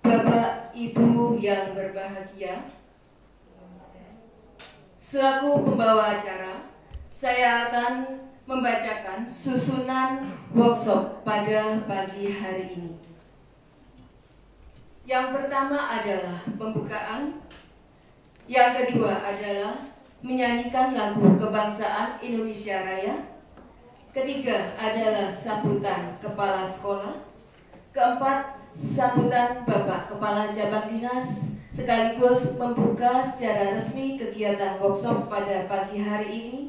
Bapak Ibu yang berbahagia, selaku pembawa acara, saya akan membacakan susunan workshop pada pagi hari ini. Yang pertama adalah pembukaan, yang kedua adalah menyanyikan lagu kebangsaan Indonesia Raya, ketiga adalah sambutan kepala sekolah, keempat sambutan Bapak Kepala Cabang Dinas sekaligus membuka secara resmi kegiatan workshop pada pagi hari ini,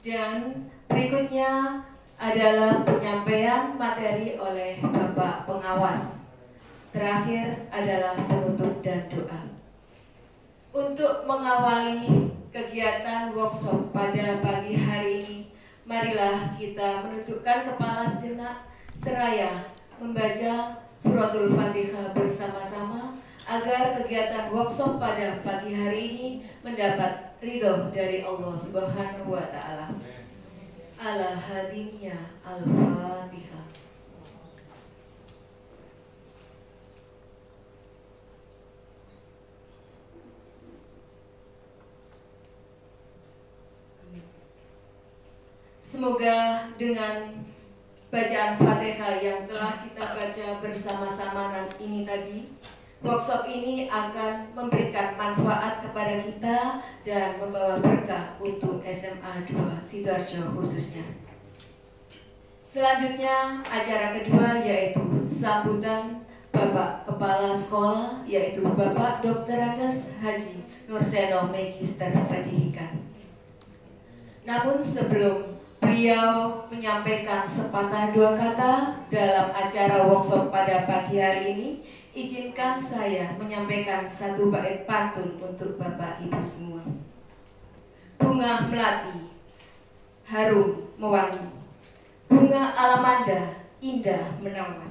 dan berikutnya adalah penyampaian materi oleh Bapak Pengawas. Terakhir adalah penutup dan doa. Untuk mengawali kegiatan workshop pada pagi hari ini, marilah kita menundukkan kepala sejenak seraya membaca suratul Fatihah bersama-sama agar kegiatan workshop pada pagi hari ini mendapat ridho dari Allah Subhanahu wa Ta'ala. Ala hadimnya al-Fatihah. Semoga dengan bacaan Fatihah yang telah kita baca bersama-sama ini tadi, workshop ini akan memberikan manfaat kepada kita dan membawa berkah untuk SMA 2 Sidoarjo khususnya. Selanjutnya acara kedua yaitu sambutan Bapak Kepala Sekolah, yaitu Bapak Dr. Andes Haji Nurseno, Magister Pendidikan. Namun sebelum beliau menyampaikan sepatah dua kata dalam acara workshop pada pagi hari ini, izinkan saya menyampaikan satu bait pantun untuk Bapak Ibu semua. Bunga melati, harum mewangi, bunga alamanda, indah menawan.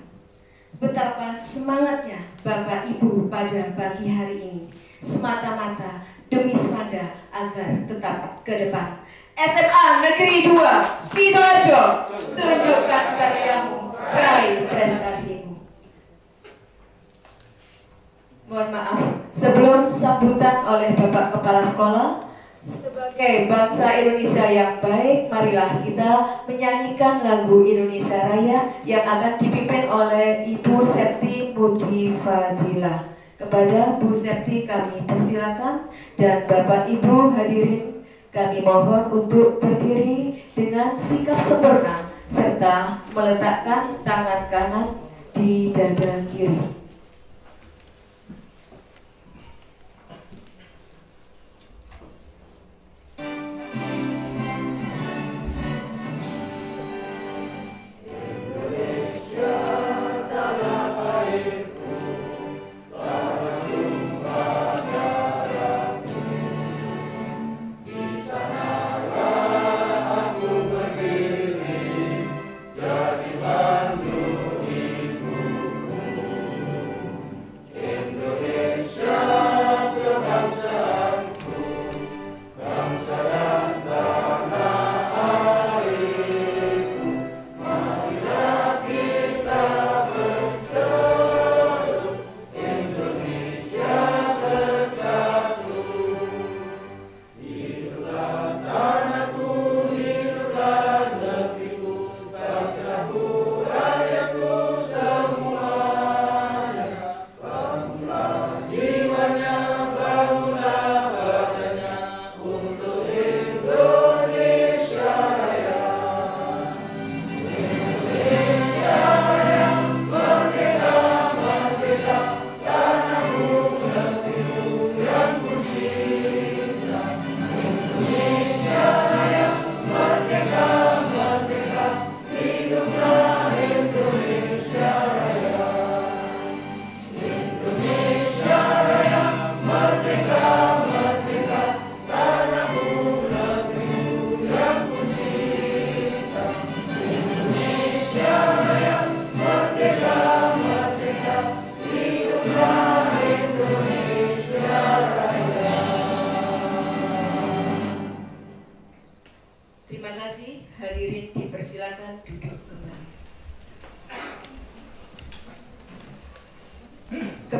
Betapa semangatnya Bapak Ibu pada pagi hari ini, semata-mata demi semanda agar tetap ke depan. SMA Negeri 2 Sidoarjo, tunjukkan karyamu, raih prestasimu. Mohon maaf, sebelum sambutan oleh Bapak Kepala Sekolah, sebagai bangsa Indonesia yang baik, marilah kita menyanyikan lagu Indonesia Raya yang akan dipimpin oleh Ibu Septi Muti Fadilah. Kepada Bu Septi kami persilakan, dan Bapak Ibu hadirin kami mohon untuk berdiri dengan sikap sempurna serta meletakkan tangan kanan di dada kiri.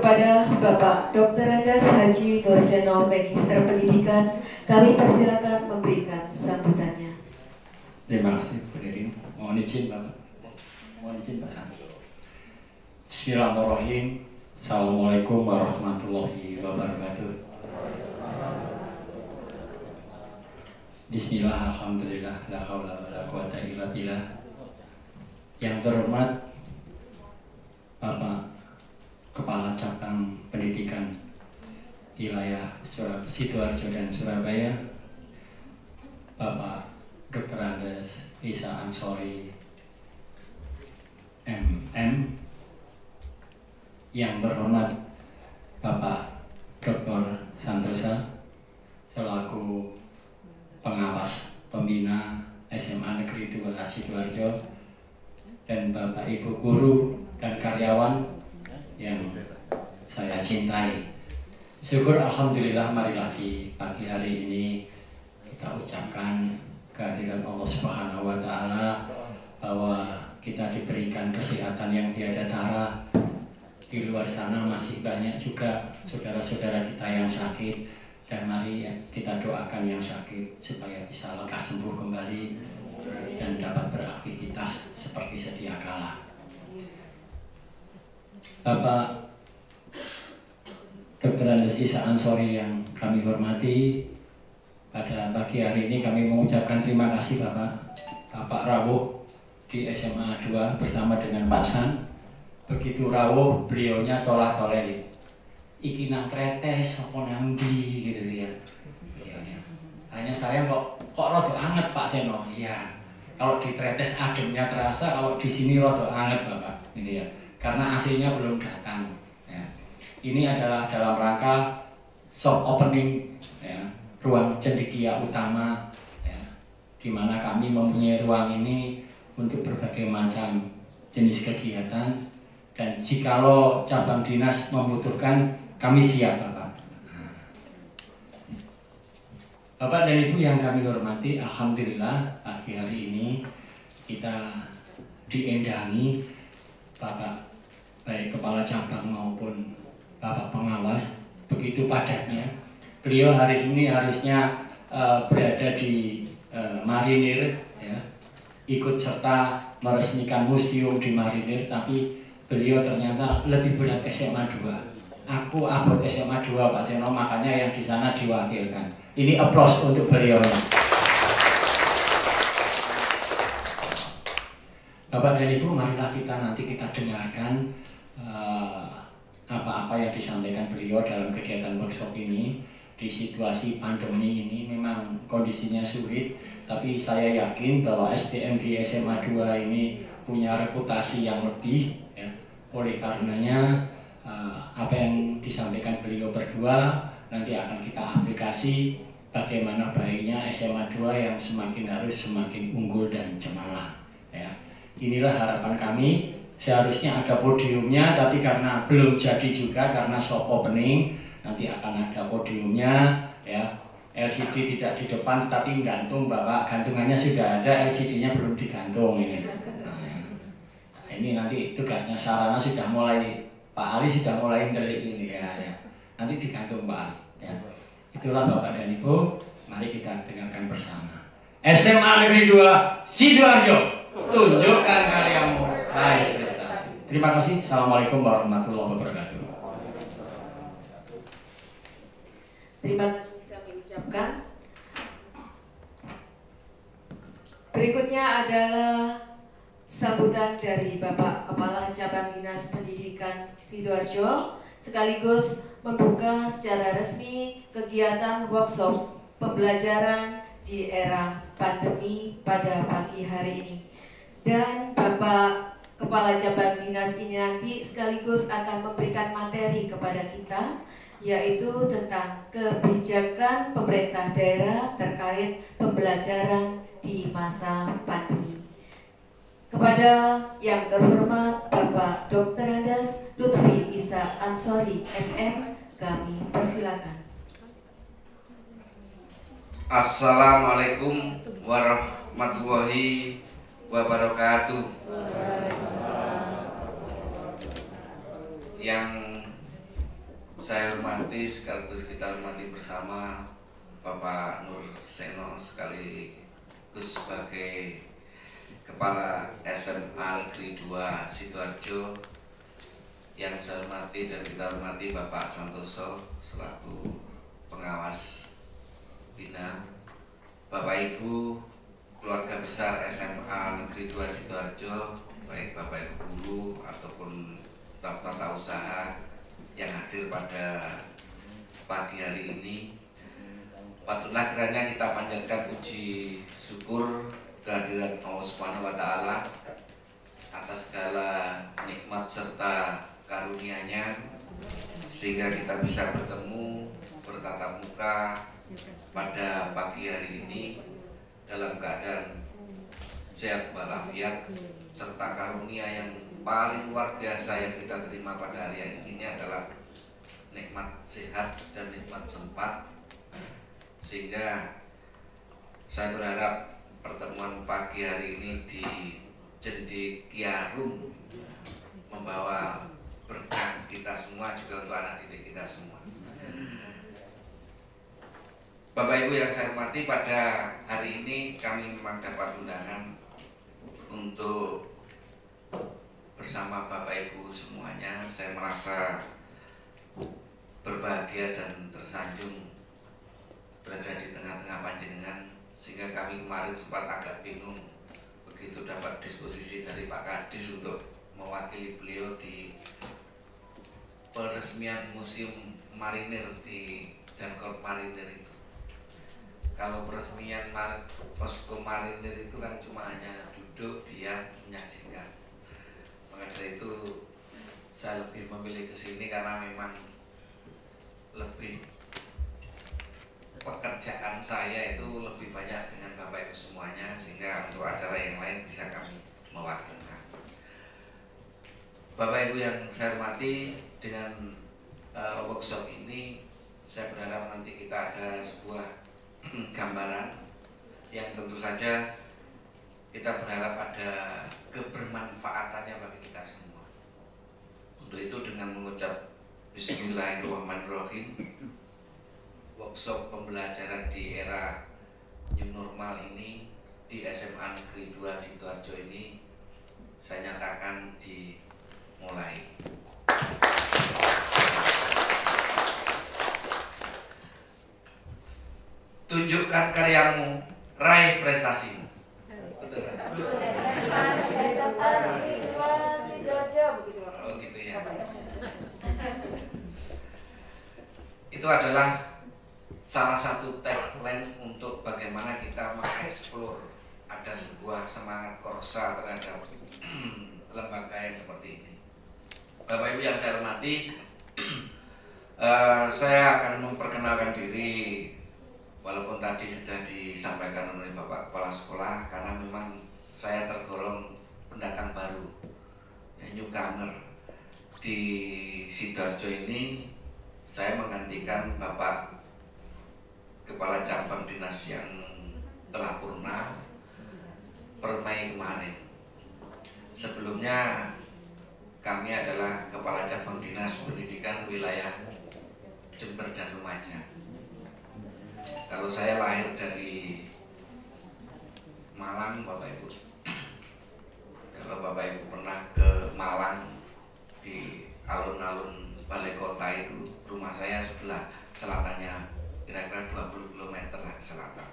kepada Bapak Dr. Andes Haji Nurseno, Magister Pendidikan, kami persilakan memberikan sambutannya. Terima kasih Bu Derin. Mohon izin Bapak. Mohon izin Pak Sandi. Bismillahirrahmanirrahim. Assalamualaikum warahmatullahi wabarakatuh. Bismillah, alhamdulillah, la haula wala quwata illa billah. Yang terhormat Bapak Kepala Cabang Pendidikan Wilayah Sidoarjo dan Surabaya, Bapak Dr. Andes Isa Ansori MM, yang terhormat Bapak Dr. Santosa selaku pengawas pembina SMA Negeri 2 Sidoarjo, dan Bapak Ibu guru dan karyawan yang saya cintai. Syukur alhamdulillah, marilah di pagi hari ini kita ucapkan kehadiran Allah Subhanahu wa taala bahwa kita diberikan kesehatan yang tiada tara. Di luar sana masih banyak juga saudara-saudara kita yang sakit, dan mari kita doakan yang sakit supaya bisa lekas sembuh kembali dan dapat beraktivitas seperti sedia kala. Bapak Dr. Andes Isa Ansori yang kami hormati, pada pagi hari ini kami mengucapkan terima kasih Bapak rawuh di SMA 2 bersama dengan Pak San. Begitu rawuh beliaunya tolah-toleh, iki nang kretes apa nang ndi gitu ya. Hanya saya kok rada anget Pak Seno. Iya. Kalau di tretes ademnya terasa, kalau di sini rada anget Bapak. Ini ya. Karena AC-nya belum datang. Ya. Ini adalah dalam rangka soft opening ya, ruang cendekia utama ya, di mana kami mempunyai ruang ini untuk berbagai macam jenis kegiatan, dan jikalau cabang dinas membutuhkan, kami siap Bapak. Bapak dan Ibu yang kami hormati, alhamdulillah pagi hari ini kita diendangi Bapak baik kepala cabang maupun Bapak pengawas begitu padatnya. Beliau hari ini harusnya berada di Marinir ya, ikut serta meresmikan museum di Marinir, tapi beliau ternyata lebih berat SMA 2. Aku abot SMA 2 Pak Seno, makanya yang di sana diwakilkan. Ini aplaus untuk beliau. Bapak dan Ibu, marilah kita dengarkan apa-apa yang disampaikan beliau dalam kegiatan workshop ini. Di situasi pandemi ini memang kondisinya sulit, tapi saya yakin bahwa SDM di SMA 2 ini punya reputasi yang lebih ya. Oleh karenanya apa yang disampaikan beliau berdua nanti akan kita aplikasi bagaimana baiknya SMA 2 yang semakin harus semakin unggul dan cemerlang ya. Inilah harapan kami. Seharusnya ada podiumnya, tapi karena belum jadi juga karena soft opening, nanti akan ada podiumnya ya. LCD tidak di depan tapi gantung Bapak, gantungannya sudah ada, LCD-nya belum digantung ini. Nah, ini nanti tugasnya sarana sudah mulai, Pak Ali sudah mulai ngelik ini ya. Nanti digantung Pak Ali ya. Itulah Bapak dan Ibu, mari kita dengarkan bersama. SMA Negeri 2 Sidoarjo, tunjukkan karyamu. Baik, prestasi. Terima kasih. Assalamualaikum warahmatullahi wabarakatuh. Terima kasih kami ucapkan. Berikutnya adalah sambutan dari Bapak Kepala Cabang Dinas Pendidikan Sidoarjo, sekaligus membuka secara resmi kegiatan workshop pembelajaran di era pandemi pada pagi hari ini. Dan Bapak Kepala Cabang Dinas ini nanti sekaligus akan memberikan materi kepada kita, yaitu tentang kebijakan pemerintah daerah terkait pembelajaran di masa pandemi. Kepada yang terhormat Bapak Dr. Andes Lutfi Isa Ansori MM, kami persilakan. Assalamualaikum warahmatullahi wabarakatuh. Yang saya hormati sekaligus kita hormati bersama Bapak Nur Seno sekaligus sebagai Kepala SMA Negeri 2 Sidoarjo, yang saya hormati dan kita hormati Bapak Santoso selaku pengawas bina, Bapak Ibu keluarga besar SMA Negeri 2 Sidoarjo, baik Bapak Ibu guru ataupun staf tata usaha yang hadir pada pagi hari ini. Patutlah kiranya kita panjatkan puji syukur kehadiran Allah Subhanahu wa Ta'ala atas segala nikmat serta karunia-Nya, sehingga kita bisa bertemu bertatap muka pada pagi hari ini dalam keadaan sehat walafiat, serta karunia yang paling luar biasa yang kita terima pada hari ini adalah nikmat sehat dan nikmat sempat, sehingga saya berharap pertemuan pagi hari ini di Cendekiarum membawa berkah kita semua, juga untuk anak didik kita semua. Bapak Ibu yang saya hormati, pada hari ini kami memang dapat undangan untuk bersama Bapak Ibu semuanya. Saya merasa berbahagia dan tersanjung berada di tengah-tengah panjenengan, sehingga kami kemarin sempat agak bingung begitu dapat disposisi dari Pak Kadis untuk mewakili beliau di peresmian Museum Marinir di Dankorp Marinir itu. Kalau peresmian posko marinir itu kan cuma hanya duduk, diam, menyaksikan. Maka dari itu saya lebih memilih ke sini karena memang lebih pekerjaan saya itu lebih banyak dengan Bapak Ibu semuanya, sehingga untuk acara yang lain bisa kami mewakilkan. Bapak Ibu yang saya hormati, dengan workshop ini saya berharap nanti kita ada sebuah gambaran yang tentu saja kita berharap ada kebermanfaatannya bagi kita semua. Untuk itu dengan mengucap Bismillahirrahmanirrahim, workshop pembelajaran di era new normal ini di SMA Negeri 2 Sidoarjo ini saya nyatakan dimulai. Tunjukkan karyamu, raih prestasimu. Oh gitu ya. Itu adalah salah satu tagline untuk bagaimana kita mengeksplor ada sebuah semangat korsa terhadap lembaga yang seperti ini. Bapak Ibu yang saya hormati, saya akan memperkenalkan diri. Walaupun tadi sudah disampaikan oleh Bapak Kepala Sekolah, karena memang saya tergolong pendatang baru, ya, newcomer di Sidoarjo ini. Saya menggantikan Bapak Kepala Cabang Dinas yang telah purna per Mei kemarin. Sebelumnya kami adalah Kepala Cabang Dinas Pendidikan Wilayah Jember dan Lumajang. Kalau saya lahir dari Malang, Bapak Ibu. Kalau Bapak Ibu pernah ke Malang, di alun-alun balai kota itu, rumah saya sebelah selatannya kira-kira 20 km lah ke selatan.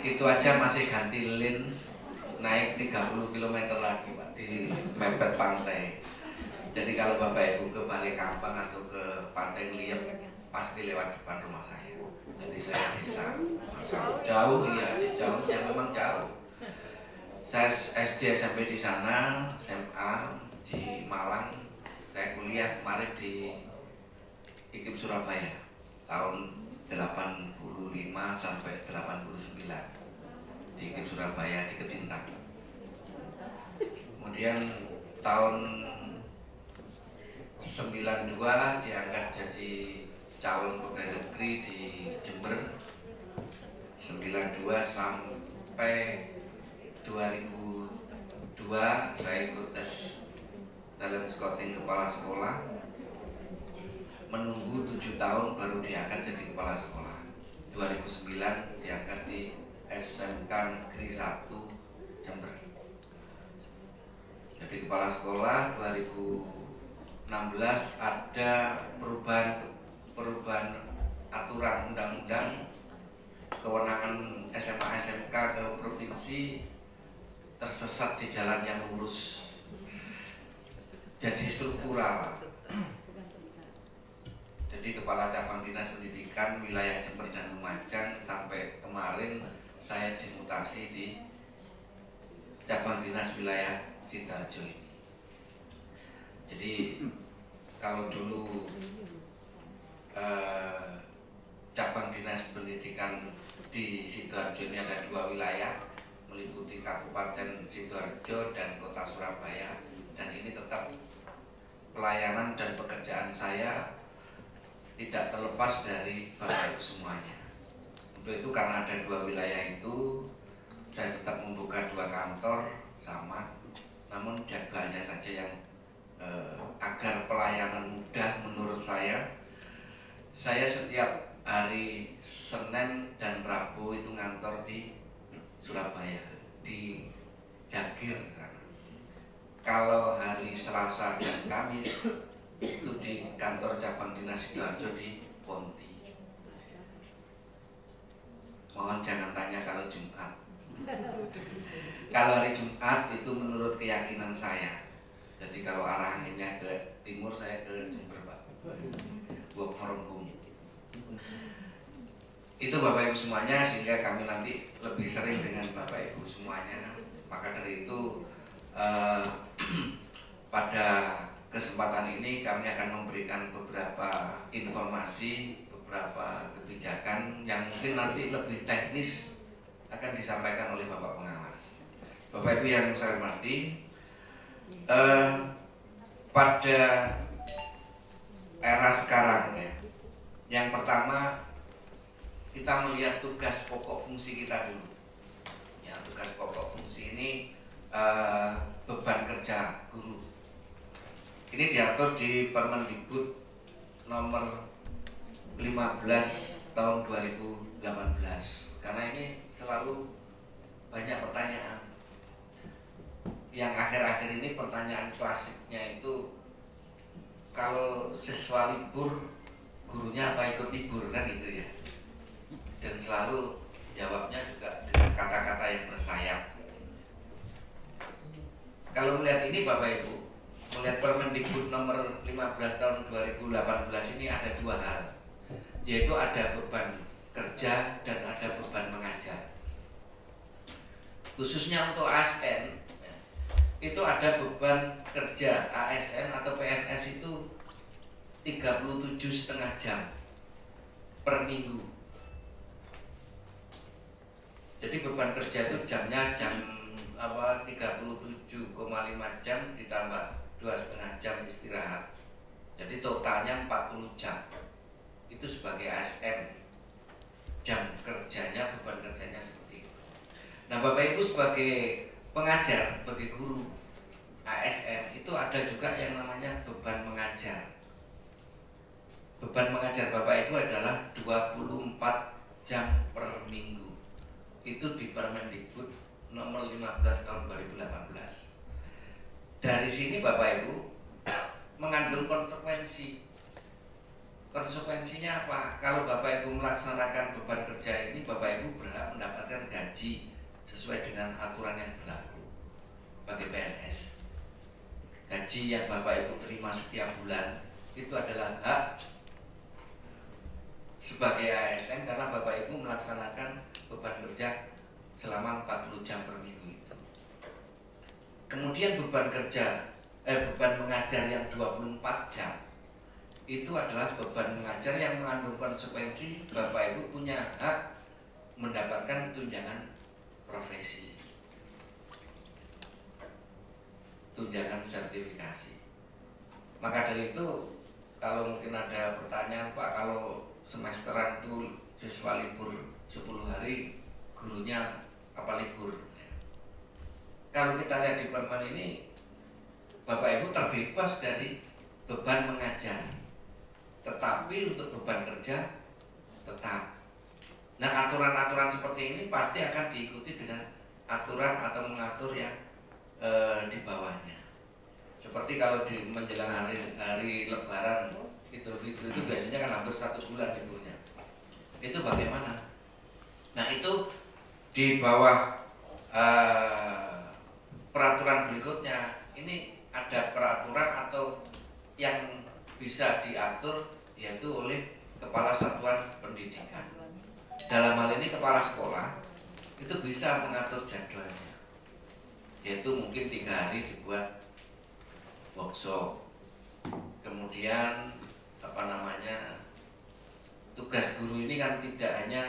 Itu aja masih ganti lin, naik 30 km lagi Pak, di mepet pantai. Jadi kalau Bapak Ibu ke Balai Kampang atau ke Pantai Ngeliep, pasti lewat depan rumah saya. Jadi saya bisa jauh, iya jauh, ya memang jauh. Saya SD SMP di sana, SMA di Malang. Saya kuliah kemarin di IKIP Surabaya tahun 85 sampai 89 di IKIP Surabaya di Ketintang. Kemudian tahun 92 diangkat jadi calon pegawai negeri di Jember. 92 sampai 2002 saya ikut tes talent scouting kepala sekolah, menunggu 7 tahun baru diangkat jadi kepala sekolah. 2009 diangkat di SMK Negeri 1 Jember. Jadi kepala sekolah. 2016 ada perubahan aturan undang-undang kewenangan SMA SMK ke provinsi, tersesat di jalan yang lurus, jadi struktural. Jadi kepala cabang dinas pendidikan wilayah Jember dan Lumajang sampai kemarin saya dimutasi di cabang dinas wilayah Sidoarjo ini. Jadi kalau dulu cabang dinas pendidikan di Sidoarjo ini ada 2 wilayah, meliputi Kabupaten Sidoarjo dan Kota Surabaya, dan ini tetap pelayanan dan pekerjaan saya tidak terlepas dari Bapak Ibu semuanya. Untuk itu karena ada 2 wilayah itu, saya tetap membuka 2 kantor sama, namun jadwalnya saja yang agar pelayanan mudah menurut saya setiap hari Senin dan Rabu itu ngantor di Surabaya, di Jagir. Kalau hari Selasa dan Kamis itu di kantor cabang dinas Sidoarjo di Ponti. Mohon jangan tanya kalau Jumat. Kalau hari Jumat itu menurut keyakinan saya. Jadi kalau arah anginnya ke timur, saya ke Jember, Pak. Work from home. Itu Bapak Ibu semuanya, sehingga kami nanti lebih sering dengan Bapak Ibu semuanya. Maka dari itu pada kesempatan ini kami akan memberikan beberapa informasi, beberapa kebijakan yang mungkin nanti lebih teknis akan disampaikan oleh Bapak Pengawas. Bapak Ibu yang saya hormati, pada era sekarang ya, yang pertama kita melihat tugas pokok fungsi kita dulu. Ya, tugas pokok fungsi ini beban kerja guru. Ini diatur di Permendikbud nomor 15 tahun 2018. Karena ini selalu banyak pertanyaan. Yang akhir-akhir ini pertanyaan klasiknya itu, kalau siswa libur, gurunya apa ikut libur, kan gitu ya. Dan selalu jawabnya juga dengan kata-kata yang bersayap. Kalau melihat ini Bapak Ibu, melihat Permendikbud nomor 15 tahun 2018 ini ada 2 hal, yaitu ada beban kerja dan ada beban mengajar. Khususnya untuk ASN, itu ada beban kerja ASN atau PNS itu 37,5 jam per minggu. Jadi beban kerja itu jamnya jam 37,5 jam ditambah 2,5 jam istirahat. Jadi totalnya 40 jam. Itu sebagai ASN. Jam kerjanya, beban kerjanya seperti itu. Nah, Bapak Ibu sebagai pengajar, sebagai guru ASN, itu ada juga yang namanya beban mengajar. Beban mengajar Bapak Ibu adalah 24 jam per minggu. Itu di Permendikbud nomor 15 tahun 2018. Dari sini Bapak Ibu mengandung konsekuensi. Konsekuensinya apa? Kalau Bapak Ibu melaksanakan beban kerja ini, Bapak Ibu berhak mendapatkan gaji sesuai dengan aturan yang berlaku bagi PNS. Gaji yang Bapak Ibu terima setiap bulan itu adalah hak sebagai ASN, karena Bapak Ibu melaksanakan beban kerja selama 40 jam per minggu itu. Kemudian beban mengajar yang 24 jam itu adalah beban mengajar yang mengandung konsekuensi Bapak Ibu punya hak mendapatkan tunjangan profesi, tunjangan sertifikasi. Maka dari itu, kalau mungkin ada pertanyaan, Pak, kalau semesteran itu siswa libur 10 hari, gurunya apa libur? Kalau kita lihat di Permen ini, Bapak Ibu terbebas dari beban mengajar, tetapi untuk beban kerja tetap. Nah, aturan-aturan seperti ini pasti akan diikuti dengan aturan atau mengatur yang di bawahnya. Seperti kalau di menjelang hari Lebaran, Idul Fitri itu biasanya kan hampir 1 bulan liburnya. Itu bagaimana? Nah, itu di bawah peraturan berikutnya ini ada peraturan atau yang bisa diatur yaitu oleh kepala satuan pendidikan. Dalam hal ini kepala sekolah itu bisa mengatur jadwalnya, yaitu mungkin 3 hari dibuat workshop, kemudian tugas guru ini kan tidak hanya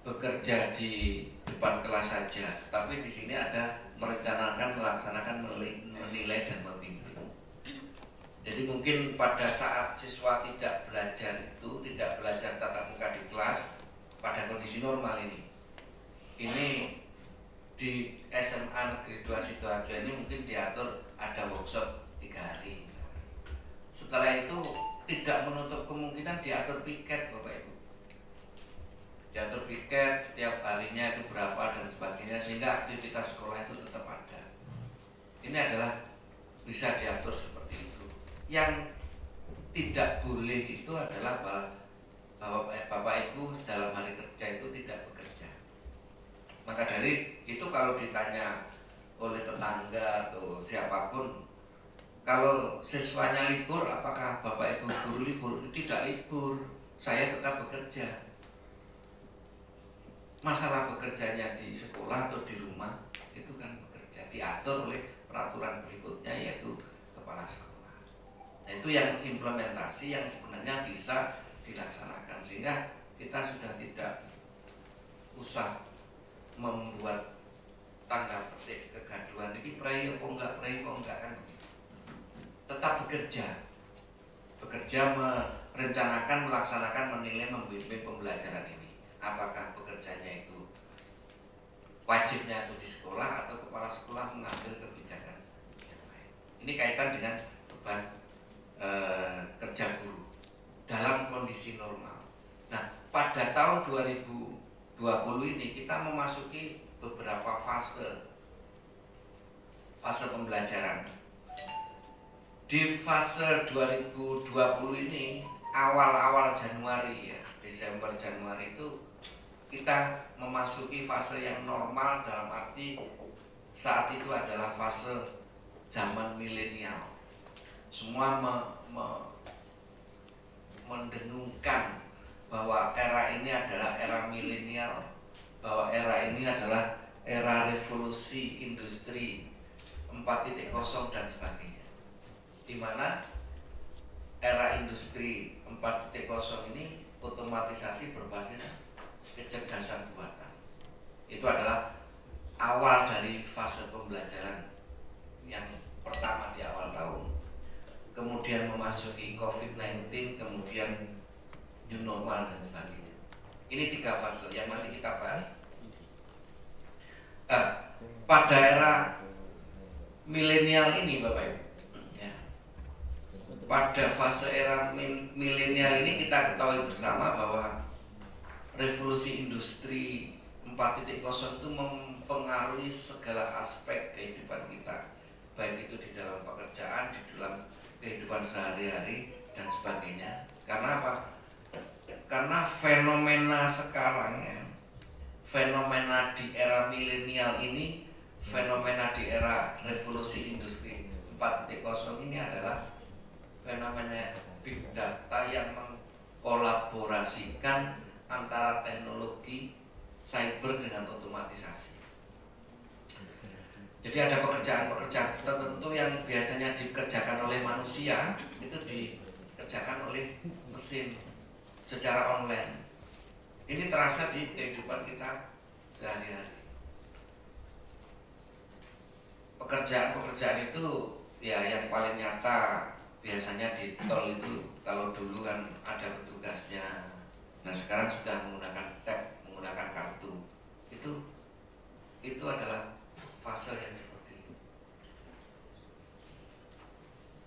bekerja di depan kelas saja, tapi di sini ada merencanakan, melaksanakan, menilai dan membimbing. Jadi mungkin pada saat siswa tidak belajar tatap muka di kelas pada kondisi normal ini di SMA Negeri 2 Sidoarjo ini mungkin diatur ada workshop 3 hari. Setelah itu tidak menutup kemungkinan diatur piket, Bapak Ibu. Diatur piket setiap harinya itu berapa dan sebagainya, sehingga aktivitas sekolah itu tetap ada. Ini adalah bisa diatur seperti itu. Yang tidak boleh itu adalah bahwa Bapak Ibu dalam hari kerja itu tidak bekerja. Maka dari itu kalau ditanya oleh tetangga atau siapapun, kalau siswanya libur, apakah Bapak Ibu guru libur? Tidak libur, saya tetap bekerja. Masalah bekerjanya di sekolah atau di rumah itu kan bekerja, diatur oleh peraturan berikutnya yaitu kepala sekolah. Nah, itu yang implementasi yang sebenarnya bisa dilaksanakan, sehingga kita sudah tidak usah membuat tanda petik kegaduhan ini prei apa enggak kan begitu. Tetap bekerja merencanakan, melaksanakan, menilai, membimbing pembelajaran ini. Apakah bekerjanya itu wajibnya itu di sekolah atau kepala sekolah mengambil kebijakan yang lain. Ini kaitan dengan beban kerja guru dalam kondisi normal. Nah, pada tahun 2020 ini kita memasuki beberapa fase pembelajaran. Di fase 2020 ini awal-awal Januari ya, Desember Januari itu kita memasuki fase yang normal, dalam arti saat itu adalah fase zaman milenial. Semua mendengungkan bahwa era ini adalah era milenial, bahwa era ini adalah era revolusi industri 4.0 dan sebagainya, di mana era industri 4.0 ini otomatisasi berbasis kecerdasan buatan. Itu adalah awal dari fase pembelajaran yang pertama di awal tahun. Kemudian memasuki COVID-19, kemudian new normal dan sebagainya. Ini 3 fase yang nanti kita bahas. Pada era milenial ini, Bapak Ibu, ya, pada fase era milenial ini kita ketahui bersama bahwa revolusi industri 4.0 itu mempengaruhi segala aspek kehidupan kita, baik itu di dalam pekerjaan, di dalam kehidupan sehari-hari dan sebagainya. Karena apa? Karena fenomena sekarang ya, fenomena di era milenial ini, fenomena di era revolusi industri 4.0 ini adalah fenomena big data yang mengkolaborasikan antara teknologi cyber dengan otomatisasi. Jadi ada pekerjaan-pekerjaan tertentu yang biasanya dikerjakan oleh manusia, itu dikerjakan oleh mesin secara online. Ini terasa di kehidupan kita sehari-hari. Pekerjaan-pekerjaan itu ya yang paling nyata biasanya di tol itu, kalau dulu kan ada petugasnya. Nah, sekarang sudah menggunakan tab, menggunakan kartu. Itu adalah fase yang seperti itu.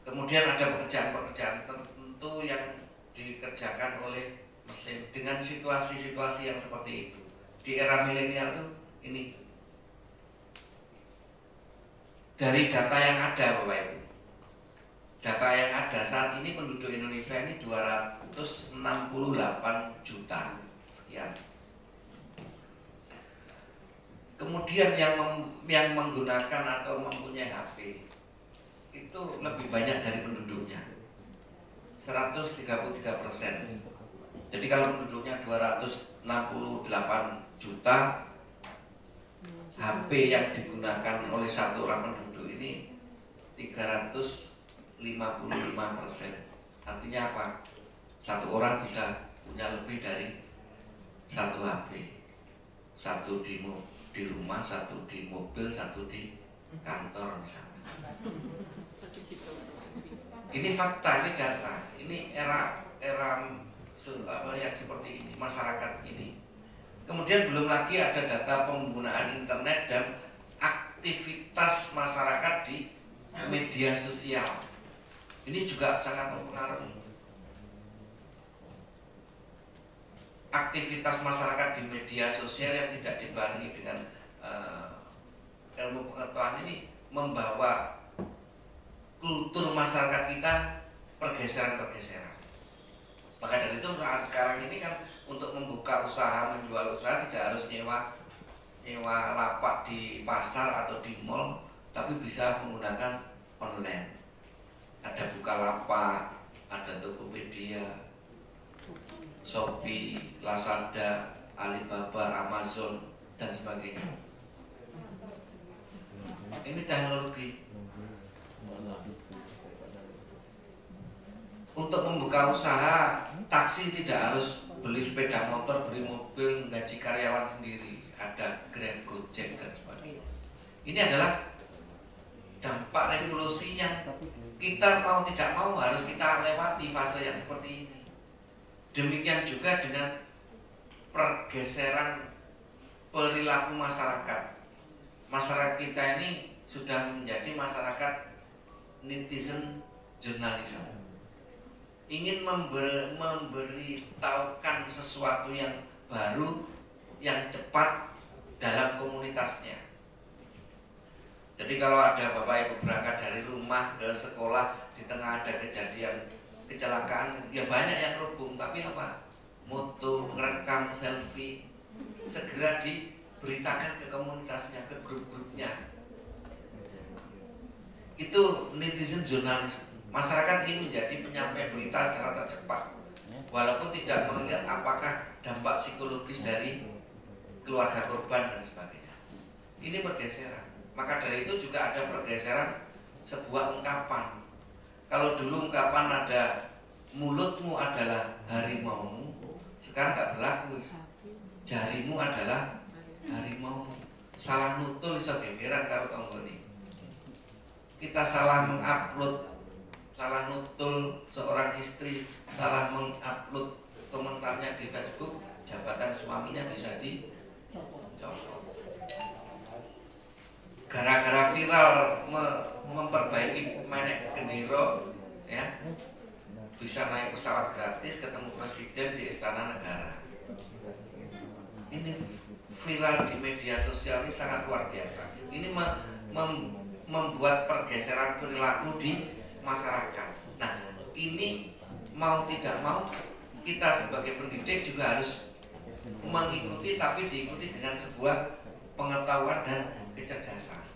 Kemudian ada pekerjaan-pekerjaan tertentu yang dikerjakan oleh mesin dengan situasi-situasi yang seperti itu. Di era milenial tuh ini dari data yang ada Bapak Ibu. Data yang ada saat ini penduduk Indonesia ini 268 juta sekian. Kemudian yang menggunakan atau mempunyai HP itu lebih banyak dari penduduknya, 133%. Jadi kalau penduduknya 268 juta, HP yang digunakan oleh satu orang penduduk ini 355%. Artinya apa? Satu orang bisa punya lebih dari satu HP. Satu di rumah, satu di mobil, satu di kantor misalnya. Ini fakta, ini data. Ini era yang seperti ini, masyarakat ini. Kemudian belum lagi ada data penggunaan internet dan aktivitas masyarakat di media sosial. Ini juga sangat mempengaruhi. Aktivitas masyarakat di media sosial yang tidak dibarengi dengan ilmu pengetahuan ini membawa kultur masyarakat kita pergeseran-pergeseran. Maka dari itu saat sekarang ini kan untuk membuka usaha, menjual usaha tidak harus nyewa lapak di pasar atau di mall, tapi bisa menggunakan online. Ada Bukalapak, ada Tokopedia, Shopee, Lazada, Alibaba, Amazon, dan sebagainya. Ini teknologi. Untuk membuka usaha, taksi tidak harus beli sepeda motor, beli mobil, gaji karyawan sendiri. Ada Grab, Gojek, dan sebagainya. Ini adalah dampak revolusi yang kita mau tidak mau harus kita lewati fase yang seperti ini. Demikian juga dengan pergeseran perilaku masyarakat. Masyarakat kita ini sudah menjadi masyarakat netizen jurnalisme. Ingin memberitahukan sesuatu yang baru, yang cepat dalam komunitasnya. Jadi kalau ada Bapak Ibu berangkat dari rumah ke sekolah, di tengah ada kejadian kecelakaan, ya banyak yang terhubung, tapi apa? Moto, ngerekam, selfie, segera diberitakan ke komunitasnya, ke grup-grupnya. Itu netizen jurnalis. Masyarakat ingin menjadi penyampai berita secara tercepat, walaupun tidak melihat apakah dampak psikologis dari keluarga korban dan sebagainya. Ini pergeseran. Maka dari itu juga ada pergeseran sebuah ungkapan. Kalau dulu ungkapan ada mulutmu adalah harimaumu, sekarang nggak berlaku. Jarimu adalah harimaumu. Salah nutul iso gegeran karo tanggane. Kita salah mengupload, salah nutul seorang istri, salah mengupload komentarnya di Facebook, jabatan suaminya bisa dicopot. Gara-gara viral memperbaiki menek gendero, ya, bisa naik pesawat gratis, ketemu presiden di Istana Negara. Ini viral di media sosial ini sangat luar biasa. Ini membuat pergeseran perilaku di masyarakat. Nah, ini mau tidak mau kita sebagai pendidik juga harus mengikuti, tapi diikuti dengan sebuah pengetahuan dan kecerdasan.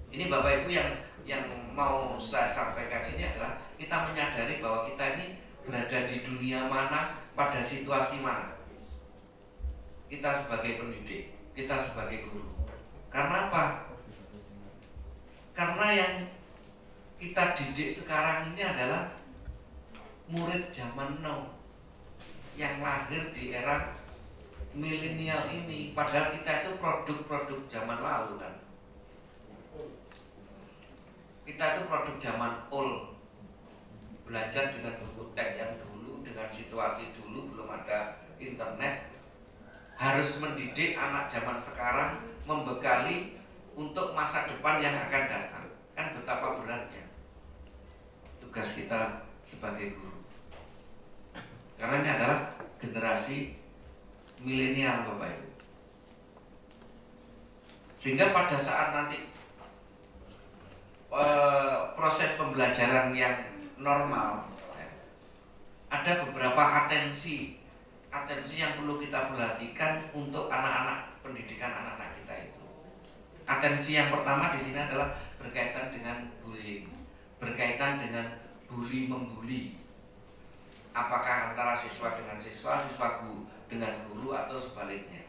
Ini Bapak Ibu yang mau saya sampaikan ini adalah kita menyadari bahwa kita ini berada di dunia mana, pada situasi mana. Kita sebagai pendidik, kita sebagai guru. Karena apa? Karena yang kita didik sekarang ini adalah murid zaman now yang lahir di era milenial ini. Padahal kita itu produk-produk zaman lalu kan. Kita itu produk zaman old. Belajar dengan buku teks yang dulu, dengan situasi dulu, belum ada internet. Harus mendidik anak zaman sekarang, membekali untuk masa depan yang akan datang. Kan betapa beratnya. tugas kita sebagai guru. Karena ini adalah generasi milenial Bapak Ibu. Sehingga pada saat nanti proses pembelajaran yang normal, ada beberapa atensi yang perlu kita perhatikan untuk anak-anak, pendidikan anak-anak kita itu. Atensi yang pertama di sini adalah berkaitan dengan bullying, berkaitan dengan bully membuli. Apakah antara siswa dengan siswa, siswa dengan guru, atau sebaliknya.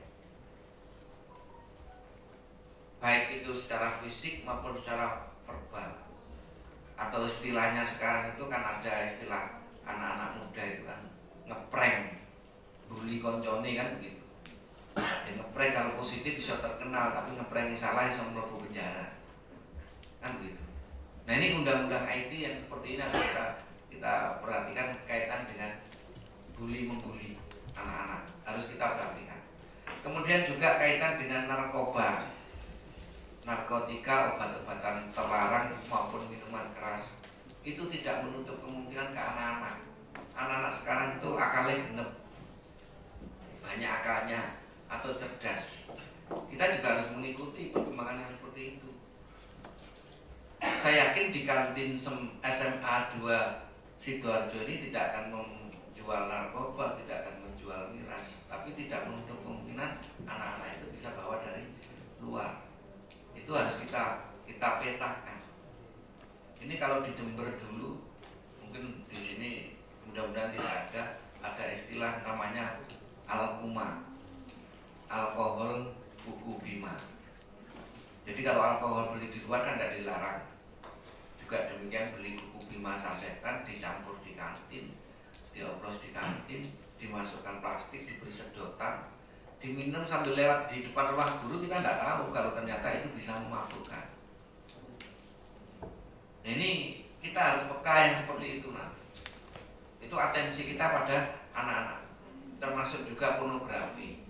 Baik itu secara fisik maupun secara verbal. Atau istilahnya sekarang itu kan ada istilah anak-anak muda itu kan ngeprank, bully koncone kan begitu. Ya, ngeprank kalau positif bisa terkenal, tapi ngeprank yang salah bisa mlebu penjara kan begitu. Nah ini undang-undang IT yang seperti ini harus kita perhatikan kaitan dengan bully membuli anak-anak, harus kita perhatikan. Kemudian juga kaitan dengan narkoba, narkotika, obat-obatan terlarang maupun minuman keras. Itu tidak menutup kemungkinan ke anak-anak. Anak-anak sekarang itu akalnya genep, banyak akalnya atau cerdas. Kita juga harus mengikuti perkembangan yang seperti itu. Saya yakin di kantin SMA 2 Sidoarjo ini tidak akan menjual narkoba, tidak akan menjual miras, tapi tidak menutup kemungkinan anak-anak itu bisa bawa dari luar. Itu harus kita petakan. Ini kalau di Jember dulu, mungkin di sini mudah-mudahan tidak ada istilah namanya alkuma, alkohol buku bima. Jadi kalau alkohol beli di luar kan tidak dilarang. Juga demikian beli buku bima sasetan dicampur di kantin, dioplos di kantin, dimasukkan plastik, diberi sedotan, diminum sambil lewat di depan ruang guru. Kita tidak tahu kalau ternyata itu bisa memabukkan. Nah, ini kita harus peka yang seperti itu. Nah, itu atensi kita pada anak-anak, termasuk juga pornografi.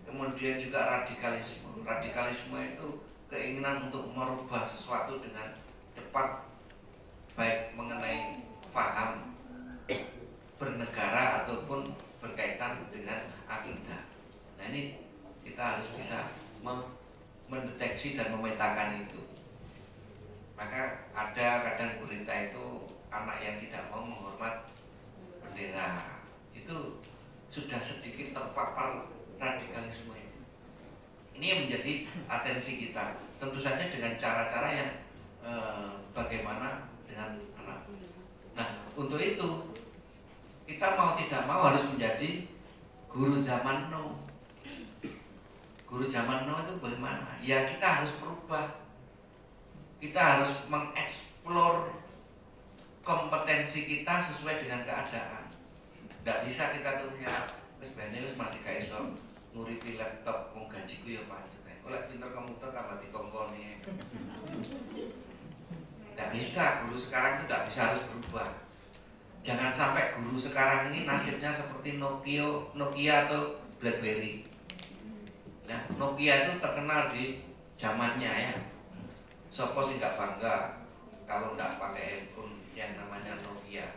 Kemudian juga radikalisme. Radikalisme itu keinginan untuk merubah sesuatu dengan cepat, baik mengenai paham bernegara ataupun berkaitan dengan akidah. Nah ini kita harus bisa mendeteksi dan memetakan itu. Maka ada kadang berita itu anak yang tidak mau menghormat bendera, itu sudah sedikit terpapar radikalisme. Ini yang menjadi atensi kita. Tentu saja dengan cara-cara yang bagaimana dengan anak. Nah untuk itu kita mau tidak mau harus menjadi guru zaman now. Guru zaman now itu bagaimana? Ya kita harus merubah. Kita harus mengeksplor kompetensi kita sesuai dengan keadaan. Tidak bisa kita tuh menyerap sebenarnya masih gak iso nguripi laptop, mau gajiku ya pancet. Kalau pinter komputer tambah dikongkoni. Tidak bisa, guru sekarang itu tidak bisa, harus berubah. Jangan sampai guru sekarang ini nasibnya seperti Nokia atau BlackBerry. Nah, Nokia itu terkenal di zamannya ya. Sopo sih nggak bangga kalau nggak pakai handphone yang namanya Nokia.